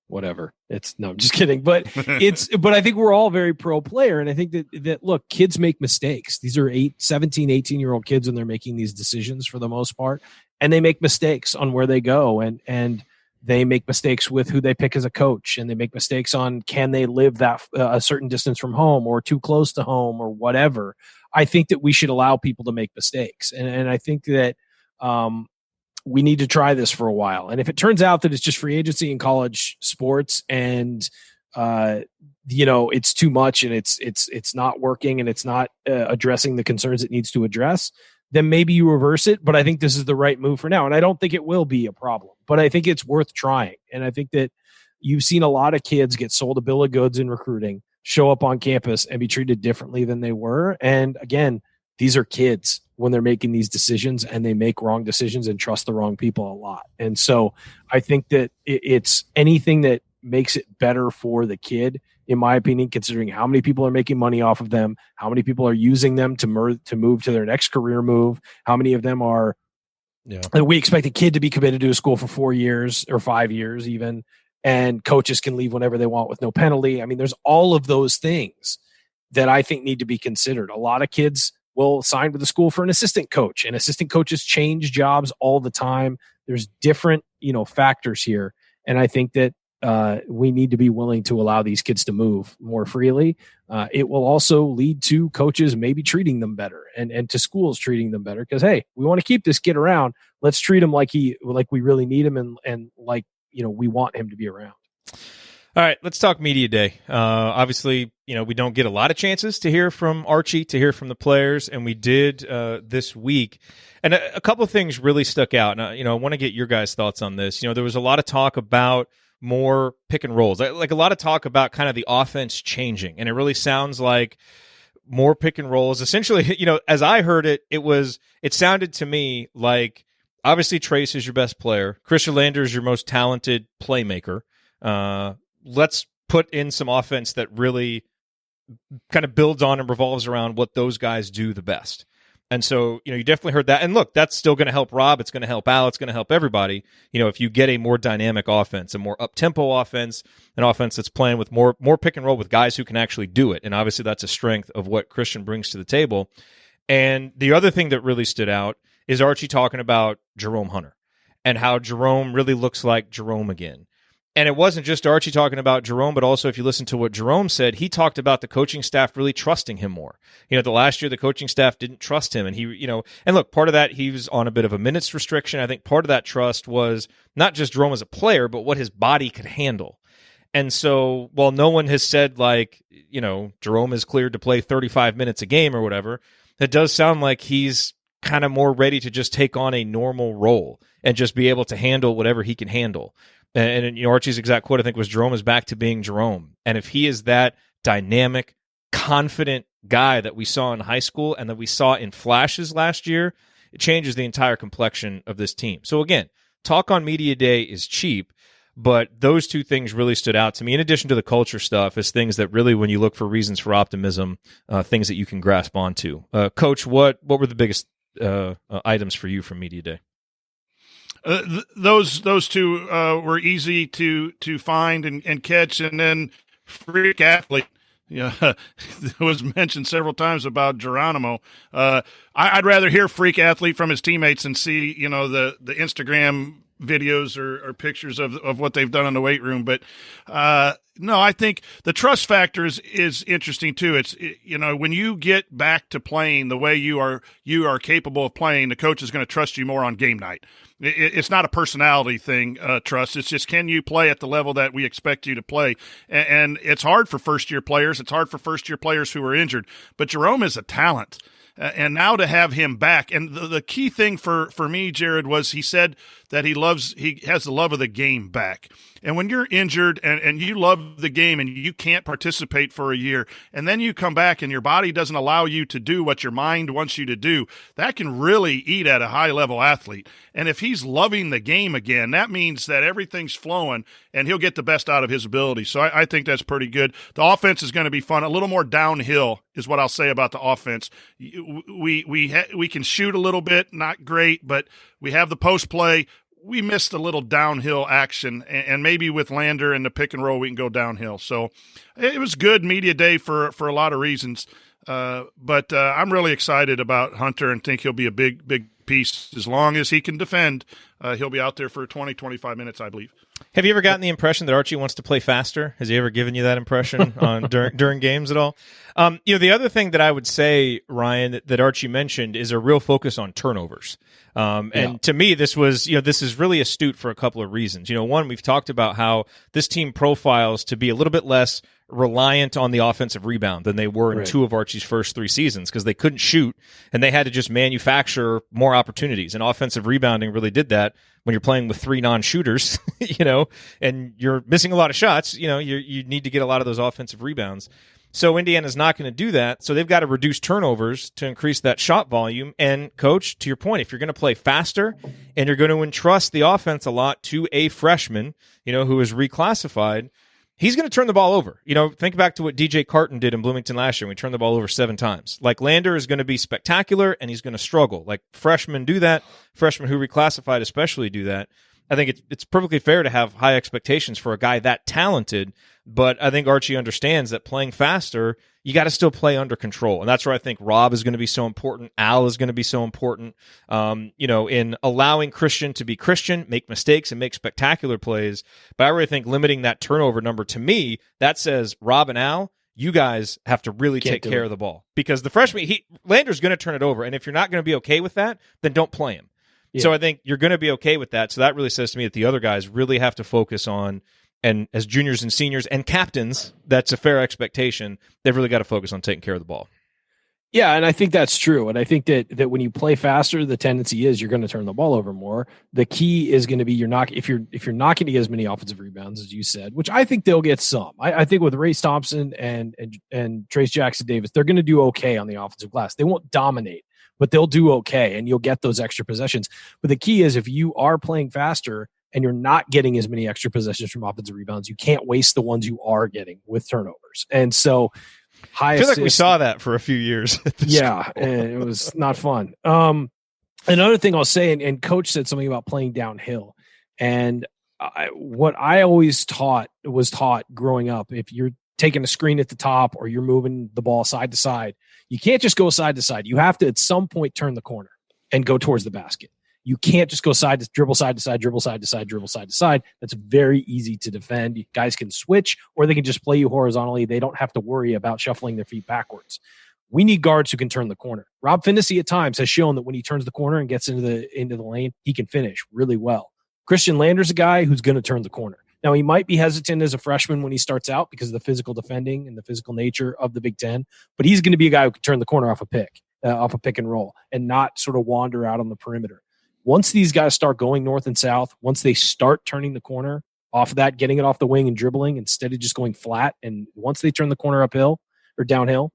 [SPEAKER 8] Whatever. I'm just kidding. But but I think we're all very pro player. And I think that look, kids make mistakes. These are 17, 18-year-old kids, and they're making these decisions for the most part. And they make mistakes on where they go. And they make mistakes with who they pick as a coach, and they make mistakes on can they live that a certain distance from home or too close to home or whatever. I think that we should allow people to make mistakes. And I think that we need to try this for a while. And if it turns out that it's just free agency in college sports and, it's too much and it's not working and it's not addressing the concerns it needs to address, then maybe you reverse it. But I think this is the right move for now. And I don't think it will be a problem, but I think it's worth trying. And I think that you've seen a lot of kids get sold a bill of goods in recruiting, show up on campus and be treated differently than they were. And again, these are kids when they're making these decisions, and they make wrong decisions and trust the wrong people a lot. And so I think that it's anything that makes it better for the kid, in my opinion, considering how many people are making money off of them, how many people are using them to move to their next career move, how many of them are, we expect a kid to be committed to a school for 4 years or 5 years even, and coaches can leave whenever they want with no penalty. I mean, there's all of those things that I think need to be considered. A lot of kids will sign with the school for an assistant coach, and assistant coaches change jobs all the time. There's different, factors here. And I think that we need to be willing to allow these kids to move more freely. It will also lead to coaches maybe treating them better and to schools treating them better because, hey, we want to keep this kid around. Let's treat him like we really need him and like, we want him to be around.
[SPEAKER 1] All right, let's talk media day. Obviously, we don't get a lot of chances to hear from Archie, to hear from the players, and we did this week. And a couple of things really stuck out. And, I want to get your guys' thoughts on this. There was a lot of talk about more pick and rolls, like a lot of talk about kind of the offense changing. And it really sounds like more pick and rolls. Essentially, as I heard it, it sounded to me like obviously Trace is your best player. Christian Lander is your most talented playmaker. Let's put in some offense that really kind of builds on and revolves around what those guys do the best. And so, you definitely heard that. And look, that's still going to help Rob. It's going to help Al. It's going to help everybody. If you get a more dynamic offense, a more up-tempo offense, an offense that's playing with more pick and roll with guys who can actually do it. And obviously that's a strength of what Christian brings to the table. And the other thing that really stood out is Archie talking about Jerome Hunter and how Jerome really looks like Jerome again. And it wasn't just Archie talking about Jerome, but also if you listen to what Jerome said, he talked about the coaching staff really trusting him more. The last year the coaching staff didn't trust him. And and look, part of that, he was on a bit of a minutes restriction. I think part of that trust was not just Jerome as a player, but what his body could handle. And so while no one has said Jerome is cleared to play 35 minutes a game or whatever, it does sound like he's kind of more ready to just take on a normal role and just be able to handle whatever he can handle. And Archie's exact quote, I think, was Jerome is back to being Jerome. And if he is that dynamic, confident guy that we saw in high school and that we saw in flashes last year, it changes the entire complexion of this team. So again, talk on media day is cheap, but those two things really stood out to me, in addition to the culture stuff, as things that really, when you look for reasons for optimism, things that you can grasp onto. Coach, what were the biggest items for you from media day?
[SPEAKER 7] Those two were easy to find and catch, and then freak athlete. It was mentioned several times about Geronimo. I'd rather hear freak athlete from his teammates and see the Instagram videos or pictures of what they've done in the weight room. But no, I think the trust factor is interesting too. It's when you get back to playing the way you are capable of playing, the coach is going to trust you more on game night. It's not a personality thing, trust. It's just, can you play at the level that we expect you to play? And it's hard for first-year players. It's hard for first-year players who are injured. But Jerome is a talent. And now to have him back, and the key thing for me, Jerod, was he said that he has the love of the game back. And when you're injured and you love the game and you can't participate for a year, and then you come back and your body doesn't allow you to do what your mind wants you to do, that can really eat at a high-level athlete. And if he's loving the game again, that means that everything's flowing and he'll get the best out of his ability. So I think that's pretty good. The offense is going to be fun. A little more downhill is what I'll say about the offense. We can shoot a little bit, not great, but we have the post play. We missed a little downhill action, and maybe with Lander and the pick and roll, we can go downhill. So it was good media day for a lot of reasons. But I'm really excited about Hunter and think he'll be a big piece. As long as he can defend, he'll be out there for 20, 25 minutes, I believe.
[SPEAKER 1] Have you ever gotten the impression that Archie wants to play faster? Has he ever given you that impression during games at all? The other thing that I would say, Ryan, that Archie mentioned is a real focus on turnovers. And to me, this is really astute for a couple of reasons. One, we've talked about how this team profiles to be a little bit less reliant on the offensive rebound than they were in two of Archie's first 3 seasons, because they couldn't shoot and they had to just manufacture more opportunities. And offensive rebounding really did that when you're playing with 3 non-shooters, and you're missing a lot of shots. You need to get a lot of those offensive rebounds. So Indiana's not going to do that. So they've got to reduce turnovers to increase that shot volume. And Coach, to your point, if you're going to play faster and you're going to entrust the offense a lot to a freshman, who is reclassified, he's going to turn the ball over. Think back to what DJ Carton did in Bloomington last year when he turned the ball over 7 times. Like, Lander is going to be spectacular and he's going to struggle. Like, freshmen do that. Freshmen who reclassified especially do that. I think it's perfectly fair to have high expectations for a guy that talented, but I think Archie understands that playing faster, you got to still play under control. And that's where I think Rob is going to be so important. Al is going to be so important, in allowing Christian to be Christian, make mistakes and make spectacular plays. But I really think limiting that turnover number, to me, that says Rob and Al, you guys have to really take care of the ball, because the freshman, Lander's going to turn it over. And if you're not going to be okay with that, then don't play him. Yeah. So I think you're going to be okay with that. So that really says to me that the other guys really have to focus on, and as juniors and seniors and captains, that's a fair expectation. They've really got to focus on taking care of the ball.
[SPEAKER 8] Yeah, and I think that's true. And I think that when you play faster, the tendency is you're going to turn the ball over more. The key is going to be if you're not going to get as many offensive rebounds as you said, which I think they'll get some. I think with Race Thompson and Trace Jackson Davis, they're going to do okay on the offensive glass. They won't dominate, but they'll do okay, and you'll get those extra possessions. But the key is, if you are playing faster and you're not getting as many extra possessions from offensive rebounds, you can't waste the ones you are getting with turnovers. And so
[SPEAKER 1] I feel like we saw that for a few years.
[SPEAKER 8] Yeah, and it was not fun. Another thing I'll say, and Coach said something about playing downhill, and what I always was taught growing up, if you're taking a screen at the top or you're moving the ball side to side, you can't just go side to side. You have to at some point turn the corner and go towards the basket. You can't just go dribble side to side, dribble side to side, dribble side to side. That's very easy to defend. You guys can switch, or they can just play you horizontally. They don't have to worry about shuffling their feet backwards. We need guards who can turn the corner. Rob Finnessy at times has shown that when he turns the corner and gets into the lane, he can finish really well. Christian Lander's a guy who's going to turn the corner. Now, he might be hesitant as a freshman when he starts out because of the physical defending and the physical nature of the Big Ten, but he's going to be a guy who can turn the corner off a pick. off a pick and roll and not sort of wander out on the perimeter. Once these guys start going north and south, once they start turning the corner off of that, getting it off the wing and dribbling instead of just going flat, and once they turn the corner uphill or downhill,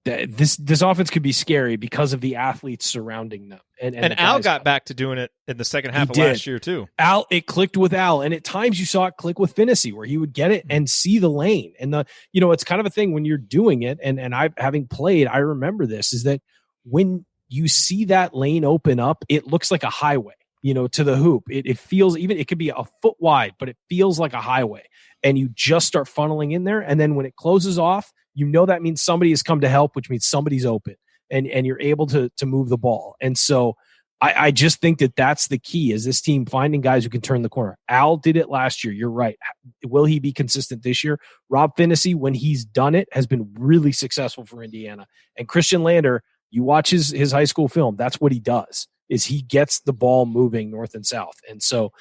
[SPEAKER 8] this offense could be scary because of the athletes surrounding them.
[SPEAKER 1] And Al got back to doing it in the second half of last year too.
[SPEAKER 8] It clicked with Al, and at times you saw it click with Finney, where he would get it and see the lane. And it's kind of a thing when you're doing it. And I, having played, I remember this, is that when you see that lane open up, it looks like a highway, to the hoop. It feels, even it could be a foot wide, but it feels like a highway. And you just start funneling in there. And then when it closes off, that means somebody has come to help, which means somebody's open, and you're able to move the ball. And so I just think that that's the key, is this team finding guys who can turn the corner. Al did it last year. You're right. Will he be consistent this year? Rob Finney, when he's done it, has been really successful for Indiana. And Christian Lander, you watch his high school film, that's what he does, is he gets the ball moving north and south. And so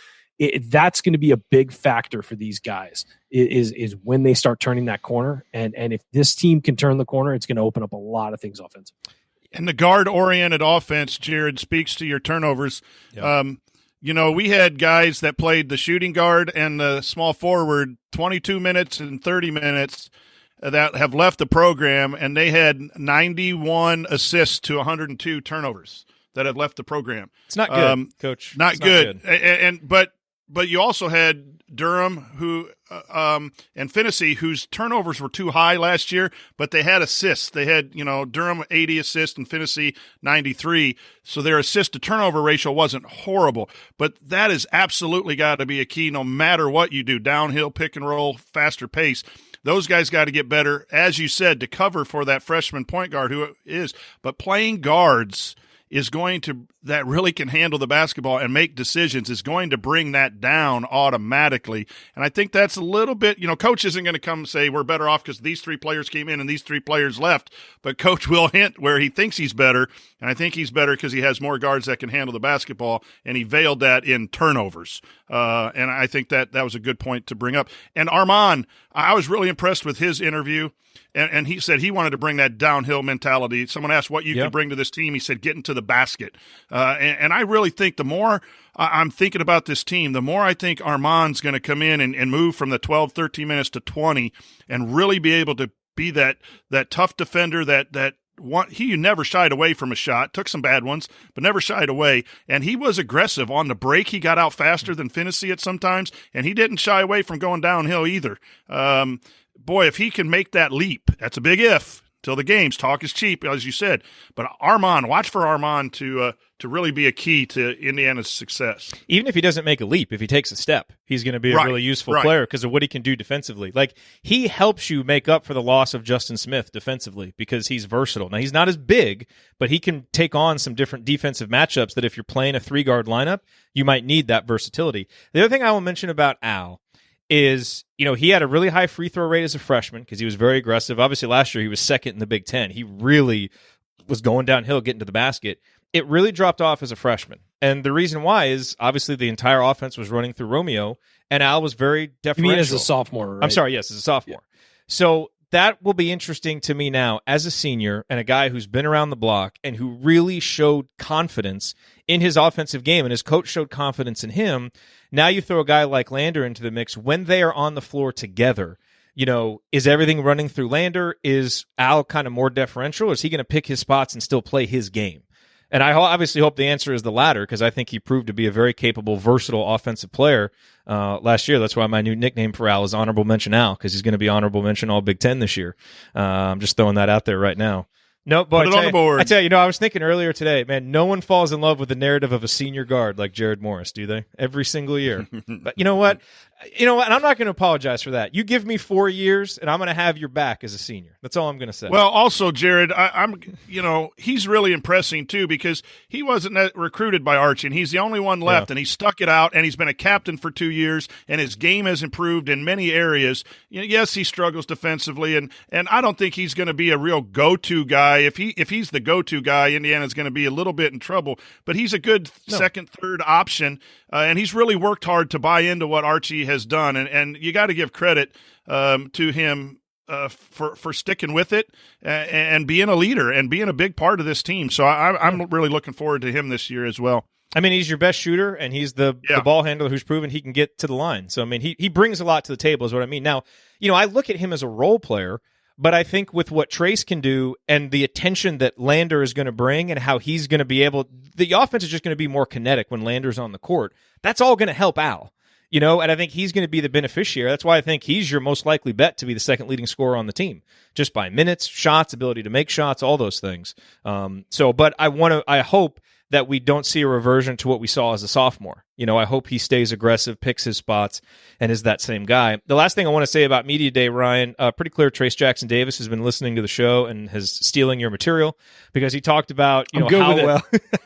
[SPEAKER 8] that's going to be a big factor for these guys is when they start turning that corner. And if this team can turn the corner, it's going to open up a lot of things offensively.
[SPEAKER 7] And the guard-oriented offense, Jerod, speaks to your turnovers. Yep. We had guys that played the shooting guard and the small forward 22 minutes and 30 minutes that have left the program, and they had 91 assists to 102 turnovers that have left the program.
[SPEAKER 1] It's not good, Coach.
[SPEAKER 7] Not good. But you also had Durham and Finney, whose turnovers were too high last year, but they had assists. They had, Durham 80 assists and Finney 93. So their assist to turnover ratio wasn't horrible, but that has absolutely got to be a key no matter what you do. Downhill, pick and roll, faster pace. Those guys got to get better, as you said, to cover for that freshman point guard who is. But playing guards is going to, that really can handle the basketball and make decisions, is going to bring that down automatically. And I think that's a little bit, Coach isn't going to come and say we're better off because these three players came in and these three players left, but Coach will hint where he thinks he's better. And I think he's better because he has more guards that can handle the basketball, and he veiled that in turnovers. And I think that was a good point to bring up. And Armand, I was really impressed with his interview. And he said he wanted to bring that downhill mentality. Someone asked what you could bring to this team. He said, get into the basket. And I really think the more I'm thinking about this team, the more I think Armand's going to come in and move from the 12, 13 minutes to 20 and really be able to be that tough defender that he never shied away from a shot, took some bad ones, but never shied away. And he was aggressive on the break. He got out faster than Finney at sometimes, and he didn't shy away from going downhill either. Boy, if he can make that leap, that's a big if. Till the games, talk is cheap, as you said. But Armand, watch for Armand to really be a key to Indiana's success.
[SPEAKER 1] Even if he doesn't make a leap, if he takes a step, he's going to be a really useful player because of what he can do defensively. Like, he helps you make up for the loss of Justin Smith defensively because he's versatile. Now, he's not as big, but he can take on some different defensive matchups that if you're playing a three-guard lineup, you might need that versatility. The other thing I will mention about Al is, he had a really high free throw rate as a freshman because he was very aggressive. Obviously, last year he was second in the Big Ten. He really was going downhill, getting to the basket. It really dropped off as a freshman. And the reason why is, obviously, the entire offense was running through Romeo, and Al was very deferential.
[SPEAKER 8] You mean as a sophomore, right?
[SPEAKER 1] I'm sorry, yes, as a sophomore. Yeah. So that will be interesting to me now as a senior and a guy who's been around the block and who really showed confidence in his offensive game, and his coach showed confidence in him. Now you throw a guy like Lander into the mix when they are on the floor together. Is everything running through Lander? Is Al kind of more deferential? Or is he going to pick his spots and still play his game? And I obviously hope the answer is the latter, because I think he proved to be a very capable, versatile offensive player last year. That's why my new nickname for Al is Honorable Mention Al, because he's going to be Honorable Mention All Big Ten this year. I'm just throwing that out there right now. No, but
[SPEAKER 7] put it on the board.
[SPEAKER 1] I tell you, I was thinking earlier today, man, no one falls in love with the narrative of a senior guard like Jerod Morris, do they? Every single year. But you know what? And I'm not going to apologize for that. You give me 4 years, and I'm going to have your back as a senior. That's all I'm going to say.
[SPEAKER 7] Well, also, Jerod, he's really impressing, too, because he wasn't recruited by Archie, and he's the only one left, and he stuck it out, and he's been a captain for 2 years, and his game has improved in many areas. Yes, he struggles defensively, and I don't think he's going to be a real go-to guy. If he's the go-to guy, Indiana's going to be a little bit in trouble, but he's a good second, third option, and he's really worked hard to buy into what Archie has done, and you got to give credit to him for sticking with it and being a leader and being a big part of this team. So I'm really looking forward to him this year as well.
[SPEAKER 1] I mean, he's your best shooter, and he's the ball handler who's proven he can get to the line. So, I mean, he brings a lot to the table is what I mean. Now, I look at him as a role player, but I think with what Trace can do and the attention that Lander is going to bring and how he's going to be able – the offense is just going to be more kinetic when Lander's on the court. That's all going to help Al. And I think he's going to be the beneficiary. That's why I think he's your most likely bet to be the second leading scorer on the team, just by minutes, shots, ability to make shots, all those things. But I hope that we don't see a reversion to what we saw as a sophomore. I hope he stays aggressive, picks his spots, and is that same guy. The last thing I want to say about Media Day, Ryan, pretty clear Trace Jackson Davis has been listening to the show and has stealing your material because he talked about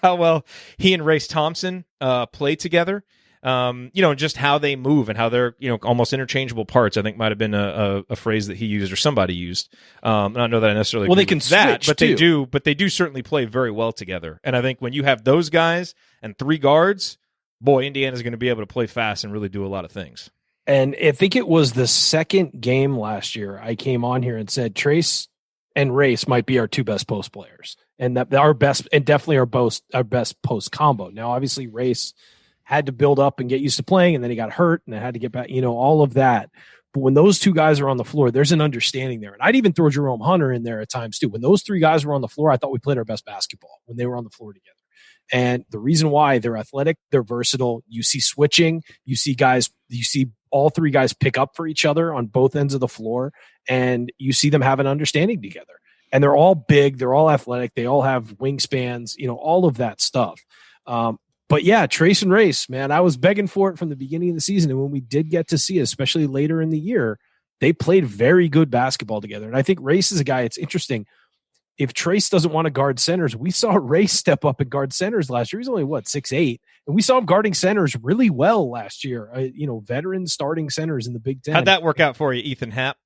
[SPEAKER 1] how well he and Race Thompson play together. Just how they move and how they're, almost interchangeable parts, I think might have been a phrase that he used or somebody used. I don't know that I necessarily
[SPEAKER 8] they can
[SPEAKER 1] that,
[SPEAKER 8] switch
[SPEAKER 1] but they do certainly play very well together. And I think when you have those guys and three guards, boy, Indiana's going to be able to play fast and really do a lot of things.
[SPEAKER 8] And I think it was the second game last year I came on here and said Trace and Race might be our two best post players, and that our best and definitely our best post combo. Now, obviously, Race had to build up and get used to playing, and then he got hurt and had to get back, all of that. But when those two guys are on the floor, there's an understanding there. And I'd even throw Jerome Hunter in there at times too. When those three guys were on the floor, I thought we played our best basketball when they were on the floor together. And the reason why, they're athletic, they're versatile. You see switching, you see all three guys pick up for each other on both ends of the floor, and you see them have an understanding together. And they're all big, they're all athletic, they all have wingspans, all of that stuff. But yeah, Trace and Race, man, I was begging for it from the beginning of the season. And when we did get to see it, especially later in the year, they played very good basketball together. And I think Race is a guy, it's interesting. If Trace doesn't want to guard centers, we saw Race step up and guard centers last year. He's only 6'8", and we saw him guarding centers really well last year. Veteran starting centers in the Big Ten.
[SPEAKER 1] How'd that work out for you, Ethan Happ?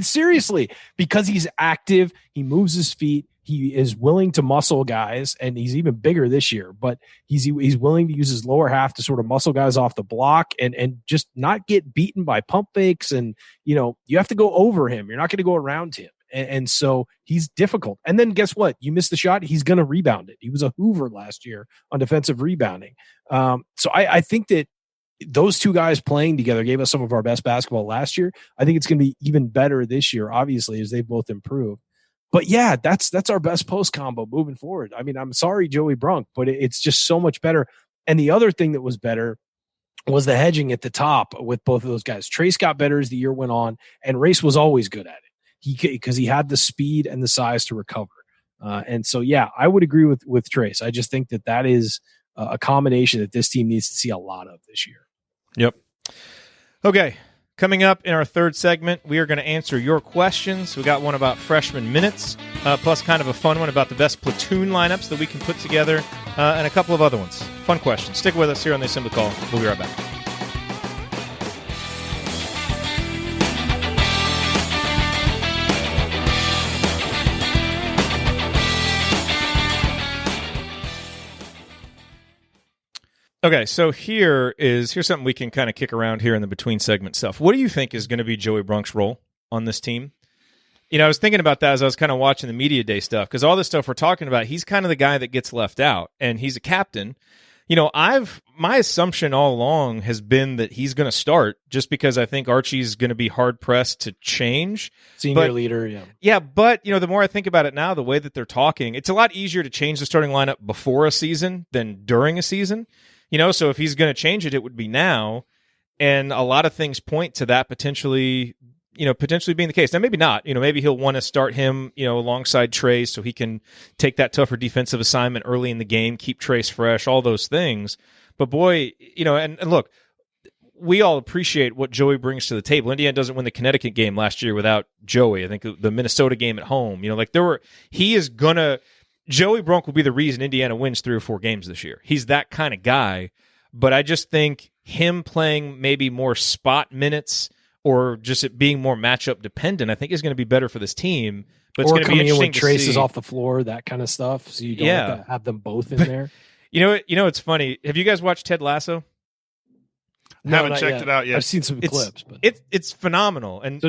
[SPEAKER 8] Seriously, because he's active, he moves his feet, he is willing to muscle guys, and he's even bigger this year. But he's willing to use his lower half to sort of muscle guys off the block and just not get beaten by pump fakes. And you have to go over him. You're not going to go around him. And so he's difficult. And then guess what? You miss the shot, he's going to rebound it. He was a Hoover last year on defensive rebounding. So I think that those two guys playing together gave us some of our best basketball last year. I think it's going to be even better this year, obviously, as they both improve. But yeah, that's our best post combo moving forward. I mean, I'm sorry, Joey Brunk, but it's just so much better. And the other thing that was better was the hedging at the top with both of those guys. Trace got better as the year went on, and Race was always good at it. Because he had the speed and the size to recover. And so, yeah, I would agree with Trace. I just think that is a combination that this team needs to see a lot of this year.
[SPEAKER 1] Yep. Okay. Coming up in our third segment, we are going to answer your questions. We got one about freshman minutes, plus kind of a fun one about the best platoon lineups that we can put together, and a couple of other ones. Fun questions. Stick with us here on the Assembly Call. We'll be right back. Okay, so here's something we can kind of kick around here in the between segment stuff. What do you think is going to be Joey Brunk's role on this team? I was thinking about that as I was kind of watching the media day stuff, because all this stuff we're talking about, he's kind of the guy that gets left out, and he's a captain. My assumption all along has been that he's going to start, just because I think Archie's going to be hard pressed to change.
[SPEAKER 8] Senior leader, yeah.
[SPEAKER 1] Yeah, but the more I think about it now, the way that they're talking, it's a lot easier to change the starting lineup before a season than during a season. So if he's going to change it, it would be now. And a lot of things point to that potentially being the case. Now, maybe not. Maybe he'll want to start him, alongside Trace so he can take that tougher defensive assignment early in the game, keep Trace fresh, all those things. But boy, and look, we all appreciate what Joey brings to the table. Indiana doesn't win the Connecticut game last year without Joey. I think the Minnesota game at home, Joey Brunk will be the reason Indiana wins 3 or 4 games this year. He's that kind of guy, but I just think him playing maybe more spot minutes or just it being more matchup dependent, I think is going to be better for this team. But it's going to be interesting
[SPEAKER 8] when Trace is off the floor, that kind of stuff. So you don't have to have them both in there.
[SPEAKER 1] It's funny. Have you guys watched Ted Lasso?
[SPEAKER 7] Haven't checked it out yet.
[SPEAKER 8] I've seen some clips, but
[SPEAKER 1] it's phenomenal. And
[SPEAKER 8] so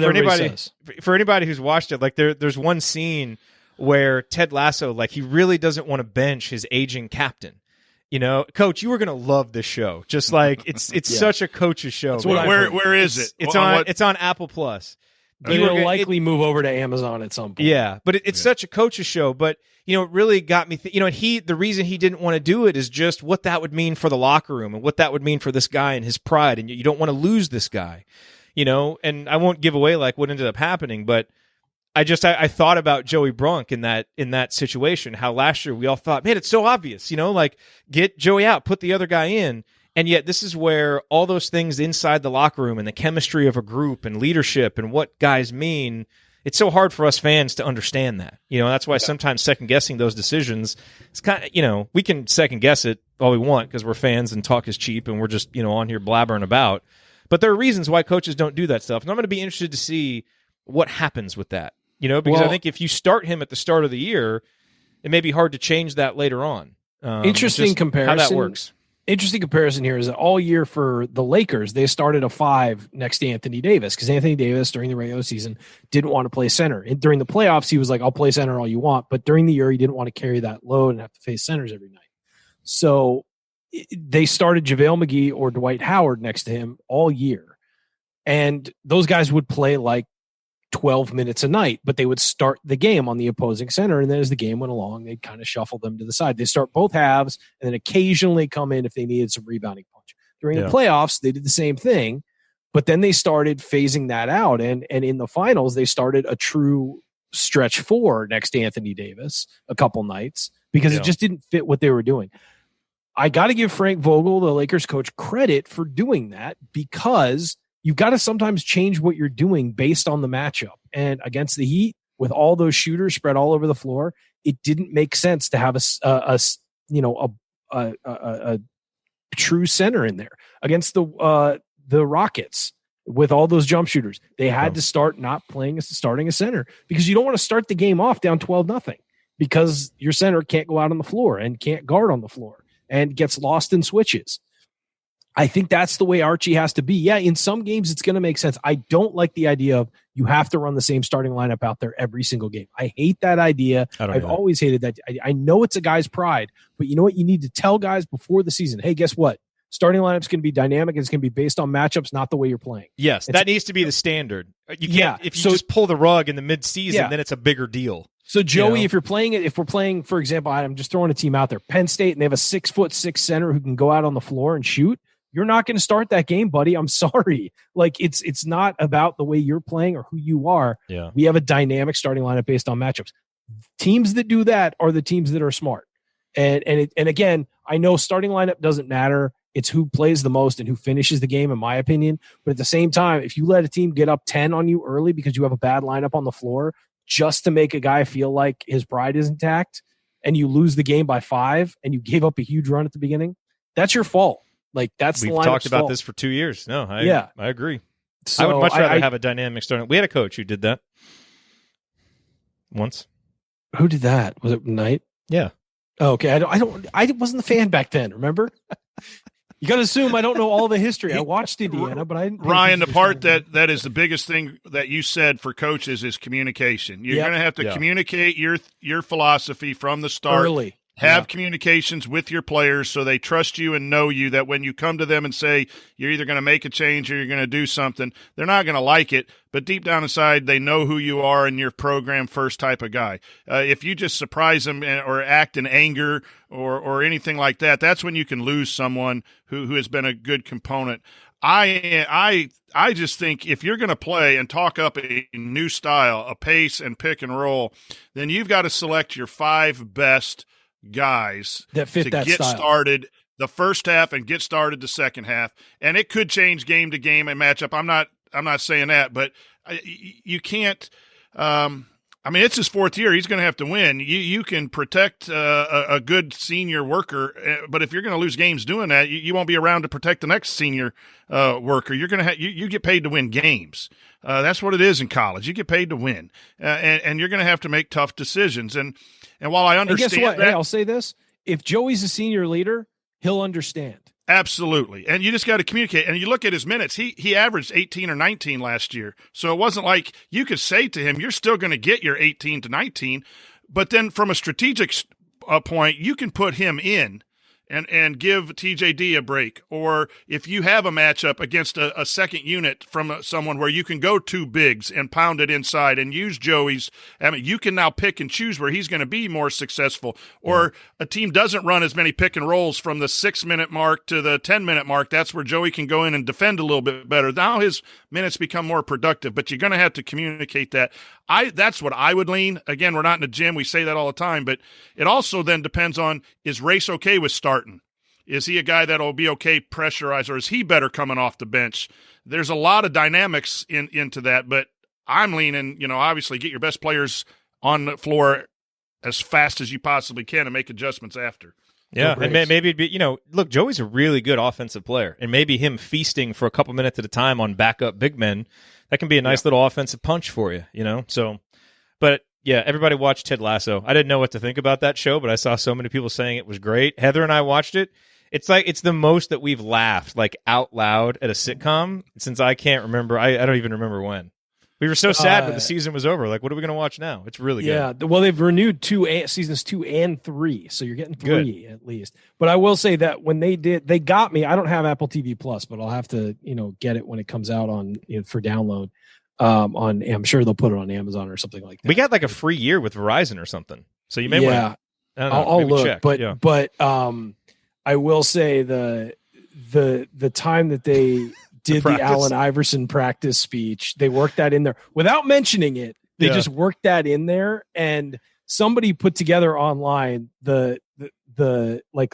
[SPEAKER 1] for anybody who's watched it, like there's one scene where Ted Lasso, like he really doesn't want to bench his aging captain. You know, Coach, you were gonna love this show. Just like it's such a coach's show.
[SPEAKER 7] Where is it?
[SPEAKER 1] It's on Apple Plus.
[SPEAKER 8] It'll likely move over to Amazon at some point.
[SPEAKER 1] Yeah, but it's such a coach's show. But you know, it really got me. The reason he didn't want to do it is just what that would mean for the locker room and what that would mean for this guy and his pride. And you don't want to lose this guy, you know. And I won't give away like what ended up happening, but I thought about Joey Brunk in that situation. How last year we all thought, man, it's so obvious, you know, like get Joey out, put the other guy in. And yet this is where all those things inside the locker room and the chemistry of a group and leadership and what guys mean, it's so hard for us fans to understand that. You know, that's why sometimes second guessing those decisions, it's kind of, you know, we can second guess it all we want because we're fans and talk is cheap and we're just, you know, on here blabbering about. But there are reasons why coaches don't do that stuff. And I'm going to be interested to see what happens with that, you know, because I think if you start him at the start of the year, it may be hard to change that later on.
[SPEAKER 8] Interesting comparison.
[SPEAKER 1] How that works.
[SPEAKER 8] Interesting comparison here is that all year for the Lakers, they started a 5 next to Anthony Davis because Anthony Davis during the regular season didn't want to play center. And during the playoffs, he was like, I'll play center all you want. But during the year, he didn't want to carry that load and have to face centers every night. So they started JaVale McGee or Dwight Howard next to him all year. And those guys would play like 12 minutes a night, but they would start the game on the opposing center. And then as the game went along, they'd kind of shuffle them to the side. They start both halves and then occasionally come in if they needed some rebounding punch. During the playoffs, they did the same thing, but then they started phasing that out. And in the finals, they started a true stretch 4 next to Anthony Davis a couple nights because it just didn't fit what they were doing. I got to give Frank Vogel, the Lakers coach, credit for doing that because you've got to sometimes change what you're doing based on the matchup. And against the Heat, with all those shooters spread all over the floor, it didn't make sense to have a true center in there. Against the Rockets, with all those jump shooters, they had to start not starting a center because you don't want to start the game off down 12-0 because your center can't go out on the floor and can't guard on the floor and gets lost in switches. I think that's the way Archie has to be. Yeah, in some games, it's going to make sense. I don't like the idea of you have to run the same starting lineup out there every single game. I hate that idea. I've always hated that. I know it's a guy's pride, but you know what? You need to tell guys before the season, hey, guess what? Starting lineup's going to be dynamic. It's going to be based on matchups, not the way you're playing.
[SPEAKER 1] Yes, that needs to be the standard. You can't, if you just pull the rug in the midseason, then it's a bigger deal.
[SPEAKER 8] So Joey, if we're playing, for example, I'm just throwing a team out there, Penn State, and they have a 6'6" center who can go out on the floor and shoot. You're not going to start that game, buddy. I'm sorry. Like it's not about the way you're playing or who you are.
[SPEAKER 1] Yeah.
[SPEAKER 8] We have a dynamic starting lineup based on matchups. Teams that do that are the teams that are smart. And again, I know starting lineup doesn't matter. It's who plays the most and who finishes the game, in my opinion. But at the same time, if you let a team get up 10 on you early because you have a bad lineup on the floor just to make a guy feel like his pride is intact and you lose the game by 5 and you gave up a huge run at the beginning, that's your fault. Like we've
[SPEAKER 1] talked about this for 2 years. No, I agree.
[SPEAKER 8] So
[SPEAKER 1] I would much rather have a dynamic starting. We had a coach who did that once.
[SPEAKER 8] Who did that? Was it Knight?
[SPEAKER 1] Yeah.
[SPEAKER 8] Oh, okay. I wasn't the fan back then. Remember? You got to assume I don't know all the history. I watched Indiana, but I didn't.
[SPEAKER 7] Ryan, the part that is the biggest thing that you said for coaches is communication. You're going to have to communicate your philosophy from the start.
[SPEAKER 8] Early.
[SPEAKER 7] Have communications with your players so they trust you and know you, that when you come to them and say you're either going to make a change or you're going to do something, they're not going to like it, but deep down inside they know who you are and you're program first type of guy. If you just surprise them or act in anger or anything like that, that's when you can lose someone who has been a good component. I just think if you're going to play and talk up a new style, a pace and pick and roll, then you've got to select your 5 best guys
[SPEAKER 8] that fit
[SPEAKER 7] to
[SPEAKER 8] that
[SPEAKER 7] get
[SPEAKER 8] style.
[SPEAKER 7] Started the first half and get started the second half, and it could change game to game and matchup. I'm not saying that, but you can't. I mean, it's his 4th year. He's going to have to win. You can protect a good senior worker, but if you're going to lose games doing that, you won't be around to protect the next senior worker. You're going to you get paid to win games. That's what it is in college. You get paid to win, and you're going to have to make tough decisions. And while I understand,
[SPEAKER 8] and guess what? Hey, I'll say this: if Joey's a senior leader, he'll understand.
[SPEAKER 7] Absolutely. And you just got to communicate. And you look at his minutes, he averaged 18 or 19 last year. So it wasn't like you could say to him, you're still going to get your 18 to 19. But then from a strategic point, you can put him in and give TJD a break. Or if you have a matchup against a second unit from someone where you can go two bigs and pound it inside and use Joey's, you can now pick and choose where he's going to be more successful. Or a team doesn't run as many pick and rolls from the 6-minute mark to the 10-minute mark. That's where Joey can go in and defend a little bit better. Now his minutes become more productive, but you're going to have to communicate that. That's what I would lean. Again, we're not in the gym. We say that all the time, but it also then depends on, is Race okay with starting? Is he a guy that'll be okay pressurized, or is he better coming off the bench? There's a lot of dynamics into that, but I'm leaning, obviously get your best players on the floor as fast as you possibly can and make adjustments after.
[SPEAKER 1] Yeah, and maybe it'd be, look, Joey's a really good offensive player, and maybe him feasting for a couple minutes at a time on backup big men, that can be a nice little offensive punch for you, So, but yeah, everybody watched Ted Lasso. I didn't know what to think about that show, but I saw so many people saying it was great. Heather and I watched it. It's the most that we've laughed out loud at a sitcom since I can't remember. I don't even remember when. We were so sad when the season was over. What are we going to watch now? It's really good.
[SPEAKER 8] Yeah, well, they've renewed seasons 2 and 3, so you're getting 3 at least. But I will say that when they got me. I don't have Apple TV Plus, but I'll have to get it when it comes out on for download. I'm sure they'll put it on Amazon or something like that.
[SPEAKER 1] We got a free year with Verizon or something, so you may want to.
[SPEAKER 8] I'll look, check. But I will say the time that they did the Allen Iverson practice speech, they worked that in there without mentioning it. They just worked that in there, and somebody put together online the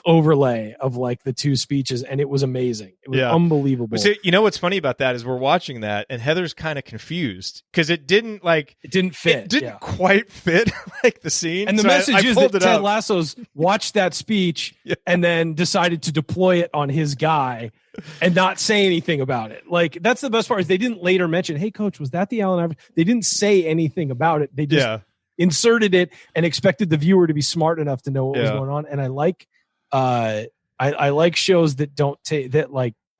[SPEAKER 8] overlay of the two speeches, and it was amazing. It was unbelievable.
[SPEAKER 1] So, what's funny about that is we're watching that, and Heather's kind of confused because it didn't fit. It didn't quite fit the scene.
[SPEAKER 8] And the message is that Ted Lasso's watched that speech and then decided to deploy it on his guy and not say anything about it. That's the best part is they didn't later mention, "Hey, coach, was that the Allen Iverson?" They didn't say anything about it. They just inserted it and expected the viewer to be smart enough to know what was going on. And I like shows that don't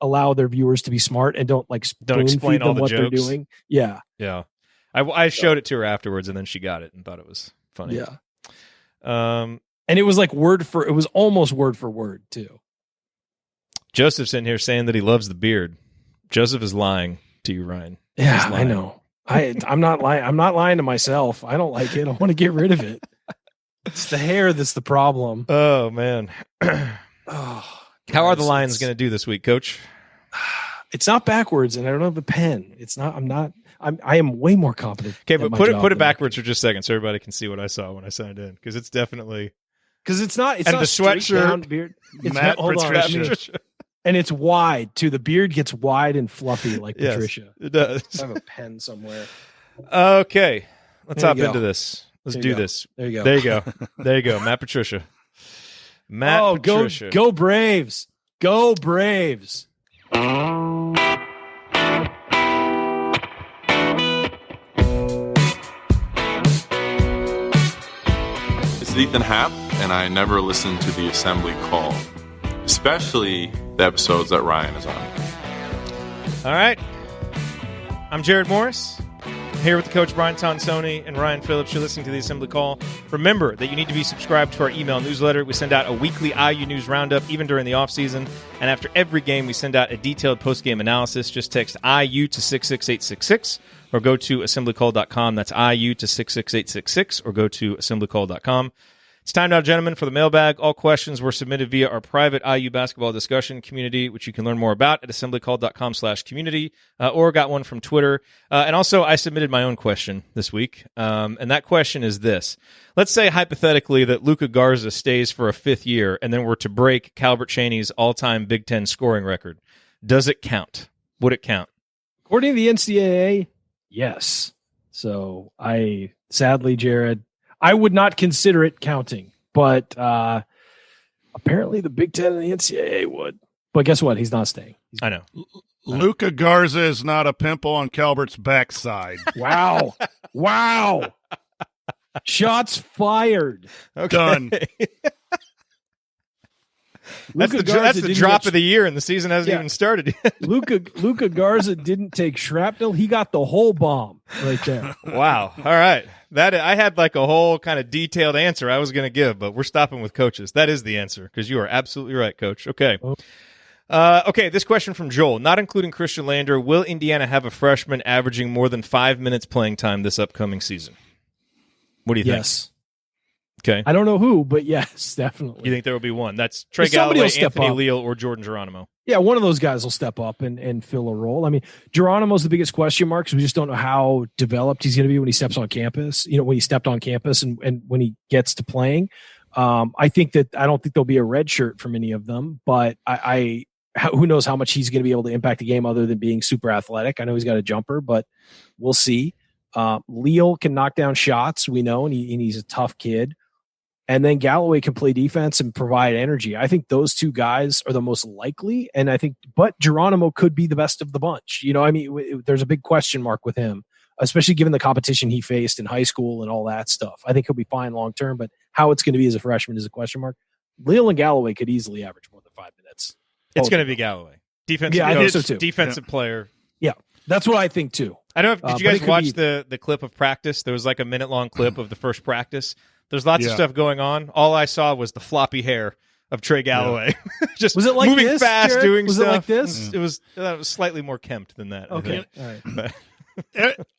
[SPEAKER 8] allow their viewers to be smart and don't
[SPEAKER 1] explain all the
[SPEAKER 8] what
[SPEAKER 1] jokes
[SPEAKER 8] they're doing. Yeah.
[SPEAKER 1] I showed it to her afterwards, and then she got it and thought it was funny.
[SPEAKER 8] Yeah. And it was it was almost word for word too.
[SPEAKER 1] Joseph's in here saying that he loves the beard. Joseph is lying to you, Ryan.
[SPEAKER 8] Yeah, I know. I'm not lying. I'm not lying to myself. I don't like it. I want to get rid of it. It's the hair that's the problem.
[SPEAKER 1] Oh man. How are the Lions going to do this week, Coach?
[SPEAKER 8] It's not backwards, and I don't have a pen. It's not. I am way more confident.
[SPEAKER 1] Okay, but put it backwards for just a second, so everybody can see what I saw when I signed in, because it's definitely
[SPEAKER 8] it's not. It's
[SPEAKER 1] and
[SPEAKER 8] not
[SPEAKER 1] the sweatshirt
[SPEAKER 8] beard. It's
[SPEAKER 7] Matt Patricia.
[SPEAKER 8] And it's wide too. The beard gets wide and fluffy like Patricia.
[SPEAKER 1] It does.
[SPEAKER 8] I have a pen somewhere.
[SPEAKER 1] Okay, let's hop into this. Let's do this.
[SPEAKER 8] There you go.
[SPEAKER 1] There you go. There you go. Matt Patricia. Patricia.
[SPEAKER 8] Go Braves. Go Braves.
[SPEAKER 11] It's Ethan Happ, and I never listen to the assembly call, especially the episodes that Ryan is on.
[SPEAKER 1] All right. I'm Jerod Morris. I'm here with the coach Brian Tonsoni and Ryan Phillips. You're listening to the Assembly Call. Remember that you need to be subscribed to our email newsletter. We send out a weekly IU news roundup, even during the offseason. And after every game, we send out a detailed post-game analysis. Just text IU to 66866 or go to assemblycall.com. That's IU to 66866 or go to assemblycall.com. It's time now, gentlemen, for the mailbag. All questions were submitted via our private IU basketball discussion community, which you can learn more about at assemblycall.com/community, or got one from Twitter. And also, I submitted my own question this week, and that question is this. Let's say, hypothetically, that Luka Garza stays for a 5th year and then were to break Calbert Cheaney's all-time Big Ten scoring record. Does it count? Would it count?
[SPEAKER 8] According to the NCAA, yes. So sadly, Jerod, I would not consider it counting, but apparently the Big Ten and the NCAA would. But guess what? He's not staying.
[SPEAKER 1] I know.
[SPEAKER 7] Luka Garza is not a pimple on Calbert's backside.
[SPEAKER 8] Wow. Wow. Shots fired.
[SPEAKER 7] Okay. Done.
[SPEAKER 1] That's the drop of the year, and the season hasn't even started yet.
[SPEAKER 8] Luka Garza didn't take shrapnel. He got the whole bomb right there.
[SPEAKER 1] Wow. All right. I had like a whole kind of detailed answer I was going to give, but we're stopping with coaches. That is the answer because you are absolutely right, Coach. Okay. Okay, this question from Joel. Not including Christian Lander, will Indiana have a freshman averaging more than 5 minutes playing time this upcoming season? What do you think?
[SPEAKER 8] Yes.
[SPEAKER 1] Okay.
[SPEAKER 8] I don't know who, but yes, definitely.
[SPEAKER 1] You think there will be one? That's Trey Galloway, Anthony Leal, or Jordan Geronimo.
[SPEAKER 8] Yeah, one of those guys will step up and fill a role. I mean, Geronimo's the biggest question mark because we just don't know how developed he's going to be when he steps on campus, when he stepped on campus and when he gets to playing. I don't think there'll be a red shirt from any of them, but who knows how much he's going to be able to impact the game other than being super athletic. I know he's got a jumper, but we'll see. Leal can knock down shots, we know, and he's a tough kid. And then Galloway can play defense and provide energy. I think those two guys are the most likely. And but Geronimo could be the best of the bunch. There's a big question mark with him, especially given the competition he faced in high school and all that stuff. I think he'll be fine long-term, but how it's going to be as a freshman is a question mark. Leal and Galloway could easily average more than 5 minutes.
[SPEAKER 1] It's going to be Galloway. Defensive,
[SPEAKER 8] I think so too.
[SPEAKER 1] Defensive player.
[SPEAKER 8] Yeah, that's what I think too.
[SPEAKER 1] I don't know. Did you guys watch the clip of practice? There was like a minute-long clip of the first practice. There's lots of stuff going on. All I saw was the floppy hair of Trey Galloway. Just
[SPEAKER 8] was it like
[SPEAKER 1] moving
[SPEAKER 8] this,
[SPEAKER 1] fast,
[SPEAKER 8] Jerod?
[SPEAKER 1] doing
[SPEAKER 8] was
[SPEAKER 1] stuff.
[SPEAKER 8] It like this?
[SPEAKER 1] It was slightly more kempt than that.
[SPEAKER 8] Okay.
[SPEAKER 1] All
[SPEAKER 8] right.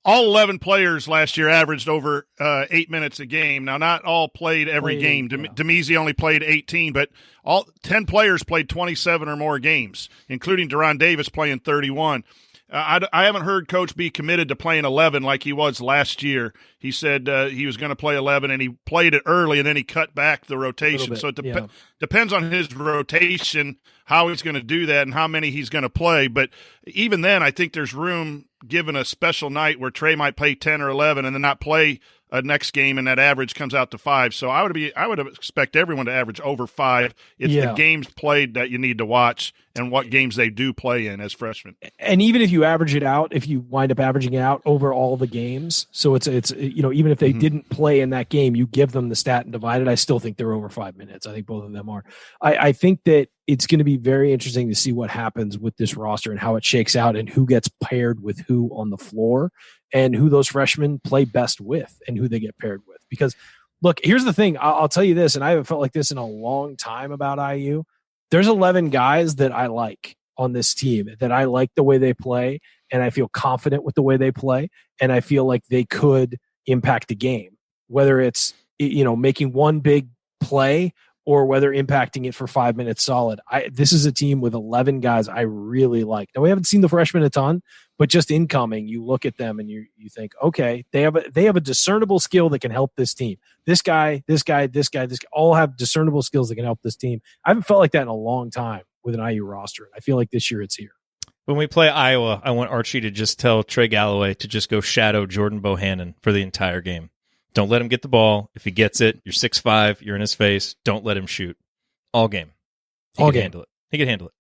[SPEAKER 7] All 11 players last year averaged over 8 minutes a game. Now, not all played every game. Demezi only played 18, but all 10 players played 27 or more games, including Deron Davis playing 31. I haven't heard Coach be committed to playing 11 like he was last year. He said he was going to play 11, and he played it early, and then he cut back the rotation. So it depends on his rotation, how he's going to do that and how many he's going to play. But even then, I think there's room, given a special night where Trey might play 10 or 11 and then not play a next game, and that average comes out to 5. So I would expect everyone to average over 5. It's the games played that you need to watch and what games they do play in as freshmen.
[SPEAKER 8] And even if you average it out, if you wind up averaging it out over all the games, so it's even if they didn't play in that game, you give them the stat and divide it. I still think they're over 5 minutes. I think both of them are. I think that it's going to be very interesting to see what happens with this roster and how it shakes out and who gets paired with who on the floor and who those freshmen play best with and who they get paired with. Because, look, here's the thing. I'll tell you this, and I haven't felt like this in a long time about IU. There's 11 guys that I like on this team, that I like the way they play, and I feel confident with the way they play, and I feel like they could impact the game, whether it's making one big play or whether impacting it for 5 minutes solid. This is a team with 11 guys I really like. Now, we haven't seen the freshmen a ton, but just incoming, you look at them and you think, okay, they have a discernible skill that can help this team. This guy, all have discernible skills that can help this team. I haven't felt like that in a long time with an IU roster. I feel like this year it's here.
[SPEAKER 1] When we play Iowa, I want Archie to just tell Trey Galloway to just go shadow Jordan Bohannon for the entire game. Don't let him get the ball. If he gets it, you're 6'5", you're in his face. Don't let him shoot. All game. He can handle it.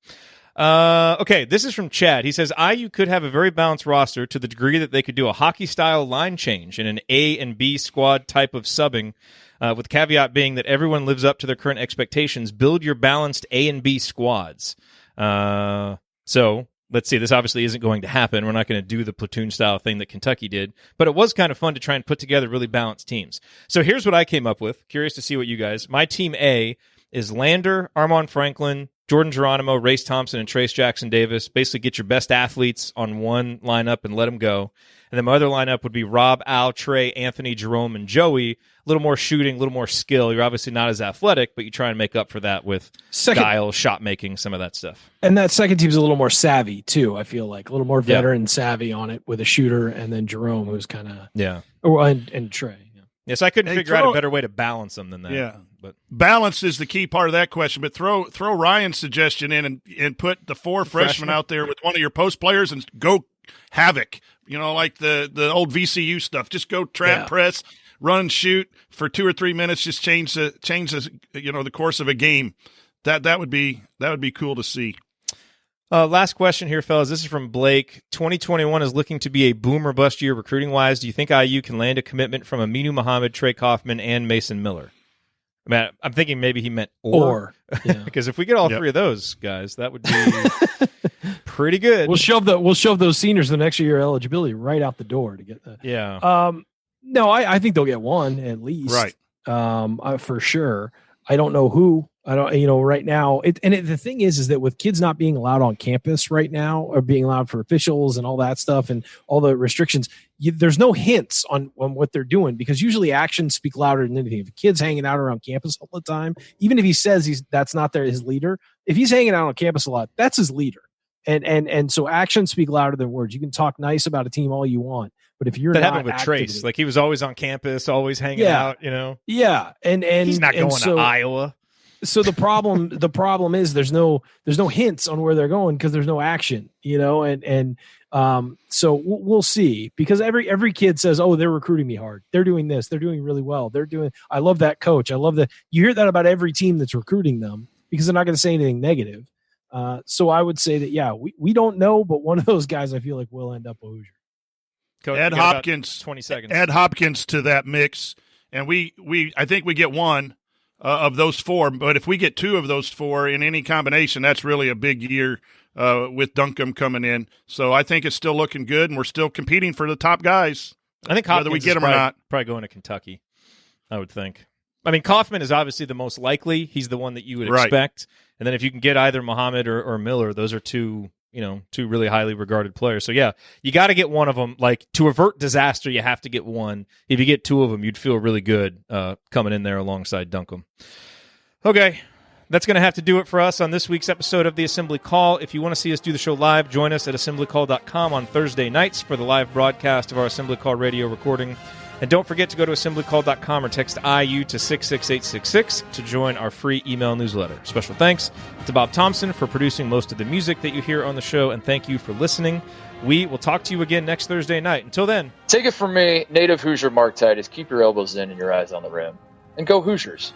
[SPEAKER 1] Okay, this is from Chad. He says, IU could have a very balanced roster to the degree that they could do a hockey-style line change in an A and B squad type of subbing, with caveat being that everyone lives up to their current expectations. Build your balanced A and B squads. So let's see, this obviously isn't going to happen. We're not going to do the platoon-style thing that Kentucky did, but it was kind of fun to try and put together really balanced teams. So here's what I came up with. Curious to see what you guys. My team A is Lander, Armand Franklin, Jordan Geronimo, Race Thompson, and Trace Jackson Davis. Basically get your best athletes on one lineup and let them go. And then my other lineup would be Rob, Al, Trey, Anthony, Jerome, and Joey. A little more shooting, a little more skill. You're obviously not as athletic, but you try and make up for that with guile, shot making, some of that stuff.
[SPEAKER 8] And that second team's a little more savvy, too, I feel like. A little more veteran savvy on it with a shooter, and then Jerome, who's kind of...
[SPEAKER 1] Yeah.
[SPEAKER 8] And Trey.
[SPEAKER 1] Yes, I couldn't figure out a better way to balance them than that.
[SPEAKER 7] Yeah,
[SPEAKER 1] but
[SPEAKER 7] balance is the key part of that question. But throw Ryan's suggestion in and put the four freshmen out there with one of your post players and go havoc. Like the old VCU stuff. Just go trap, press, run, shoot for 2 or 3 minutes. Just change the course of a game. That would be cool to see.
[SPEAKER 1] Last question here, fellas. This is from Blake. 2021 is looking to be a boom or bust year recruiting-wise. Do you think IU can land a commitment from Aminu Mohammed, Trey Kaufman, and Mason Miller? I mean, I'm thinking maybe he meant or. Because if we get all three of those guys, that would be pretty good.
[SPEAKER 8] We'll shove those seniors the next year eligibility right out the door to get that.
[SPEAKER 1] Yeah.
[SPEAKER 8] No, I think they'll get one at least.
[SPEAKER 7] Right.
[SPEAKER 8] For sure. I don't know who. I don't. Right now. The thing is that with kids not being allowed on campus right now, or being allowed for officials and all that stuff, and all the restrictions, there's no hints on what they're doing, because usually actions speak louder than anything. If a kid's hanging out around campus all the time, even if he says that's not his leader, if he's hanging out on campus a lot, that's his leader. And so actions speak louder than words. You can talk nice about a team all you want, but if you're
[SPEAKER 1] that
[SPEAKER 8] not
[SPEAKER 1] happened with
[SPEAKER 8] actively,
[SPEAKER 1] Trace, like he was always on campus, always hanging out,
[SPEAKER 8] Yeah, and
[SPEAKER 1] he's not going to Iowa.
[SPEAKER 8] So the problem is there's no hints on where they're going because there's no action, so we'll see, because every kid says, oh, they're recruiting me hard, they're doing this, they're doing really well, I love that coach, I love that. You hear that about every team that's recruiting them, because they're not going to say anything negative. So I would say that we don't know, but one of those guys I feel like will end up a Hoosier.
[SPEAKER 1] Coach,
[SPEAKER 7] Ed Hopkins,
[SPEAKER 1] 20 seconds.
[SPEAKER 7] Ed Hopkins to that mix, and I think we get one of those four, but if we get two of those four in any combination, that's really a big year with Duncombe coming in. So I think it's still looking good, and we're still competing for the top guys.
[SPEAKER 1] I think Hopkins
[SPEAKER 7] whether we get them or not,
[SPEAKER 1] probably going to Kentucky, I would think. I mean, Kaufman is obviously the most likely. He's the one that you would expect. And then if you can get either Muhammad or Miller, those are two really highly regarded players. So, yeah, you got to get one of them. Like, to avert disaster, you have to get one. If you get two of them, you'd feel really good coming in there alongside Duncombe. Okay, that's going to have to do it for us on this week's episode of the Assembly Call. If you want to see us do the show live, join us at assemblycall.com on Thursday nights for the live broadcast of our Assembly Call radio recording. And don't forget to go to assemblycall.com or text IU to 66866 to join our free email newsletter. Special thanks to Bob Thompson for producing most of the music that you hear on the show, and thank you for listening. We will talk to you again next Thursday night. Until then,
[SPEAKER 12] take it from me, native Hoosier Mark Titus. Keep your elbows in and your eyes on the rim. And go Hoosiers.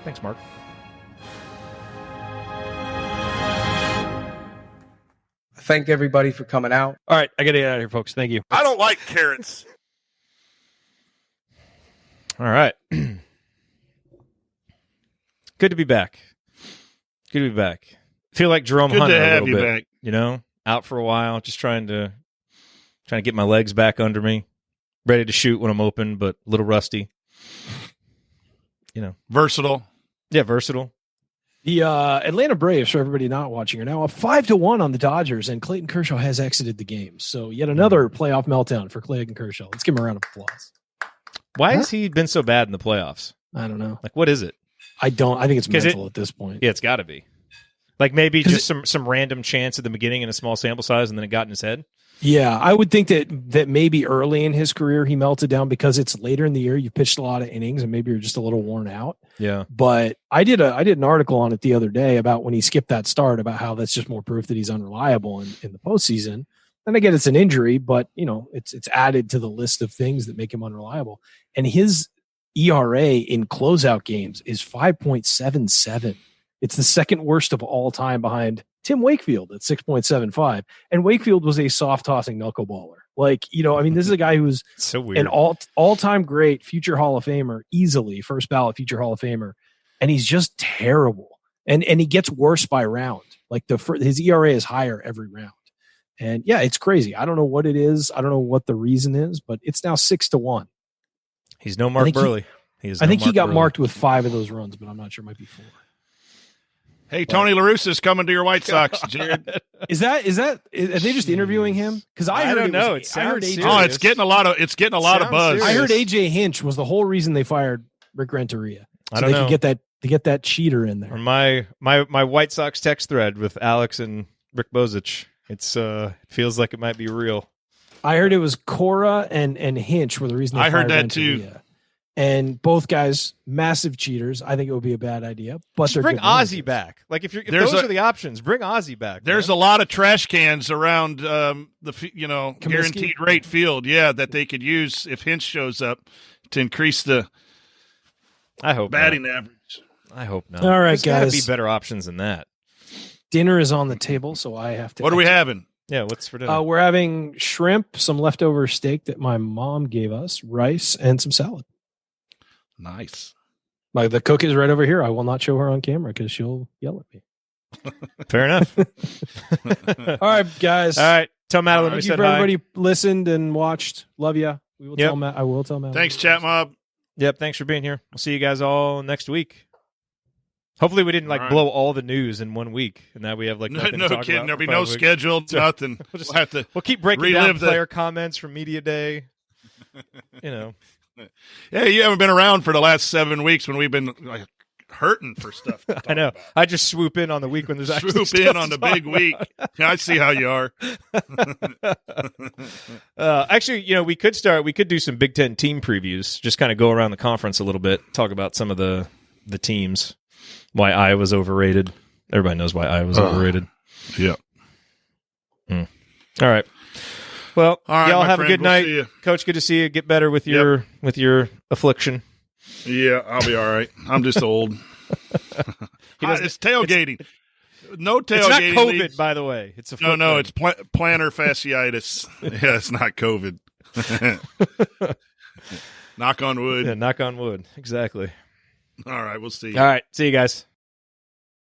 [SPEAKER 1] Thanks, Mark.
[SPEAKER 13] Thank everybody for coming out.
[SPEAKER 8] All right, I got to get out of here, folks. Thank you.
[SPEAKER 7] I don't like carrots.
[SPEAKER 1] All right. Good to be back. Feel like Jerome
[SPEAKER 7] Good
[SPEAKER 1] Hunter
[SPEAKER 7] to
[SPEAKER 1] a
[SPEAKER 7] have
[SPEAKER 1] little
[SPEAKER 7] you
[SPEAKER 1] bit.
[SPEAKER 7] back.
[SPEAKER 1] Out for a while, just trying to get my legs back under me, ready to shoot when I'm open, but a little rusty.
[SPEAKER 7] Versatile.
[SPEAKER 1] Yeah, versatile.
[SPEAKER 8] The Atlanta Braves, for everybody not watching, are now up 5-1 on the Dodgers, and Clayton Kershaw has exited the game. So yet another playoff meltdown for Clayton Kershaw. Let's give him a round of applause.
[SPEAKER 1] Why has he been so bad in the playoffs?
[SPEAKER 8] I don't know.
[SPEAKER 1] Like, what is it?
[SPEAKER 8] I think it's mental at this point.
[SPEAKER 1] Yeah, it's got to be. Like, maybe just some random chance at the beginning in a small sample size, and then it got in his head?
[SPEAKER 8] Yeah, I would think that maybe early in his career he melted down because it's later in the year. You pitched a lot of innings, and maybe you're just a little worn out.
[SPEAKER 1] Yeah.
[SPEAKER 8] But I did an article on it the other day about when he skipped that start, about how that's just more proof that he's unreliable in the postseason. And again, it's an injury, but it's added to the list of things that make him unreliable. And his ERA in closeout games is 5.77. It's the second worst of all time behind Tim Wakefield at 6.75. And Wakefield was a soft tossing knuckleballer. This is a guy who's
[SPEAKER 1] so weird.
[SPEAKER 8] An all-time great, future Hall of Famer, easily first ballot future Hall of Famer. And he's just terrible. And he gets worse by round. Like his ERA is higher every round. And yeah, it's crazy. I don't know what it is. I don't know what the reason is, but it's now 6-1.
[SPEAKER 1] He's no Mark Burley.
[SPEAKER 8] I think he got marked with 5 of those runs, but I'm not sure. It might be 4.
[SPEAKER 7] Hey, Tony La Russa's coming to your White Sox, Jerod.
[SPEAKER 8] Is that? Are they just interviewing him? Because I
[SPEAKER 1] don't know.
[SPEAKER 7] It's getting a lot of buzz.
[SPEAKER 8] I heard AJ Hinch was the whole reason they fired Rick Renteria.
[SPEAKER 1] So they could
[SPEAKER 8] get that cheater in there.
[SPEAKER 1] On my White Sox text thread with Alex and Rick Bozich, it feels like it might be real.
[SPEAKER 8] I heard it was Cora and Hinch were the reason they
[SPEAKER 7] I heard
[SPEAKER 8] fired
[SPEAKER 7] that
[SPEAKER 8] Renteria.
[SPEAKER 7] too.
[SPEAKER 8] And both guys, massive cheaters. I think it would be a bad idea. But
[SPEAKER 1] just bring Ozzy back. Like if those are the options, bring Ozzy back.
[SPEAKER 7] There's a lot of trash cans around the guaranteed rate field. Yeah, that they could use if Hinch shows up to increase the batting average.
[SPEAKER 1] I hope not.
[SPEAKER 8] All right,
[SPEAKER 1] There's
[SPEAKER 8] guys.
[SPEAKER 1] Got to be better options than that.
[SPEAKER 8] Dinner is on the table, so I have to.
[SPEAKER 7] What are we having?
[SPEAKER 1] Yeah, what's for dinner?
[SPEAKER 8] We're having shrimp, some leftover steak that my mom gave us, rice, and some salad.
[SPEAKER 7] Nice.
[SPEAKER 8] Like the cook is right over here. I will not show her on camera because she'll yell at me.
[SPEAKER 1] Fair enough.
[SPEAKER 8] All right, guys.
[SPEAKER 1] All right. Tell Madeline we
[SPEAKER 8] Thank you
[SPEAKER 1] said
[SPEAKER 8] for
[SPEAKER 1] hi.
[SPEAKER 8] everybody listened and watched. Love ya. We will
[SPEAKER 1] Yep.
[SPEAKER 8] tell Matt. I will tell Matt.
[SPEAKER 7] Thanks, Chat Mob.
[SPEAKER 1] Yep. Thanks for being here. We'll see you guys all next week. Hopefully we didn't
[SPEAKER 7] All right.
[SPEAKER 1] blow all the news in 1 week, and now we have nothing to
[SPEAKER 7] No
[SPEAKER 1] talk
[SPEAKER 7] kidding.
[SPEAKER 1] about
[SPEAKER 7] There'll be
[SPEAKER 1] for
[SPEAKER 7] no
[SPEAKER 1] 5 weeks.
[SPEAKER 7] scheduled,
[SPEAKER 1] So,
[SPEAKER 7] nothing.
[SPEAKER 1] We'll
[SPEAKER 7] have to.
[SPEAKER 1] We'll keep breaking down
[SPEAKER 7] relive
[SPEAKER 1] player comments from media day.
[SPEAKER 7] Yeah, you haven't been around for the last 7 weeks when we've been like hurting for stuff.
[SPEAKER 1] I know. I just swoop in on the week when there's actually
[SPEAKER 7] Swoop
[SPEAKER 1] stuff
[SPEAKER 7] in
[SPEAKER 1] to
[SPEAKER 7] on the
[SPEAKER 1] talk
[SPEAKER 7] big week. Yeah, I see how you are.
[SPEAKER 1] Actually, we could do some Big Ten team previews. Just kind of go around the conference a little bit, talk about some of the teams. Why Iowa's overrated. Everybody knows why Iowa's overrated.
[SPEAKER 7] Yeah.
[SPEAKER 1] All right. Well,
[SPEAKER 7] All right,
[SPEAKER 1] y'all
[SPEAKER 7] my
[SPEAKER 1] have a
[SPEAKER 7] friend,
[SPEAKER 1] good
[SPEAKER 7] we'll
[SPEAKER 1] night,
[SPEAKER 7] see you.
[SPEAKER 1] Coach. Good to see you. Get better with your affliction.
[SPEAKER 7] Yeah, I'll be all right. I'm just old. It's tailgating. No tailgating.
[SPEAKER 1] It's not COVID,
[SPEAKER 7] leagues.
[SPEAKER 1] by the way. It's a
[SPEAKER 7] no. It's plantar fasciitis. Yeah, it's not COVID. Knock on wood.
[SPEAKER 1] Yeah, knock on wood. Exactly.
[SPEAKER 7] All right, we'll see you.
[SPEAKER 1] All right. See you guys.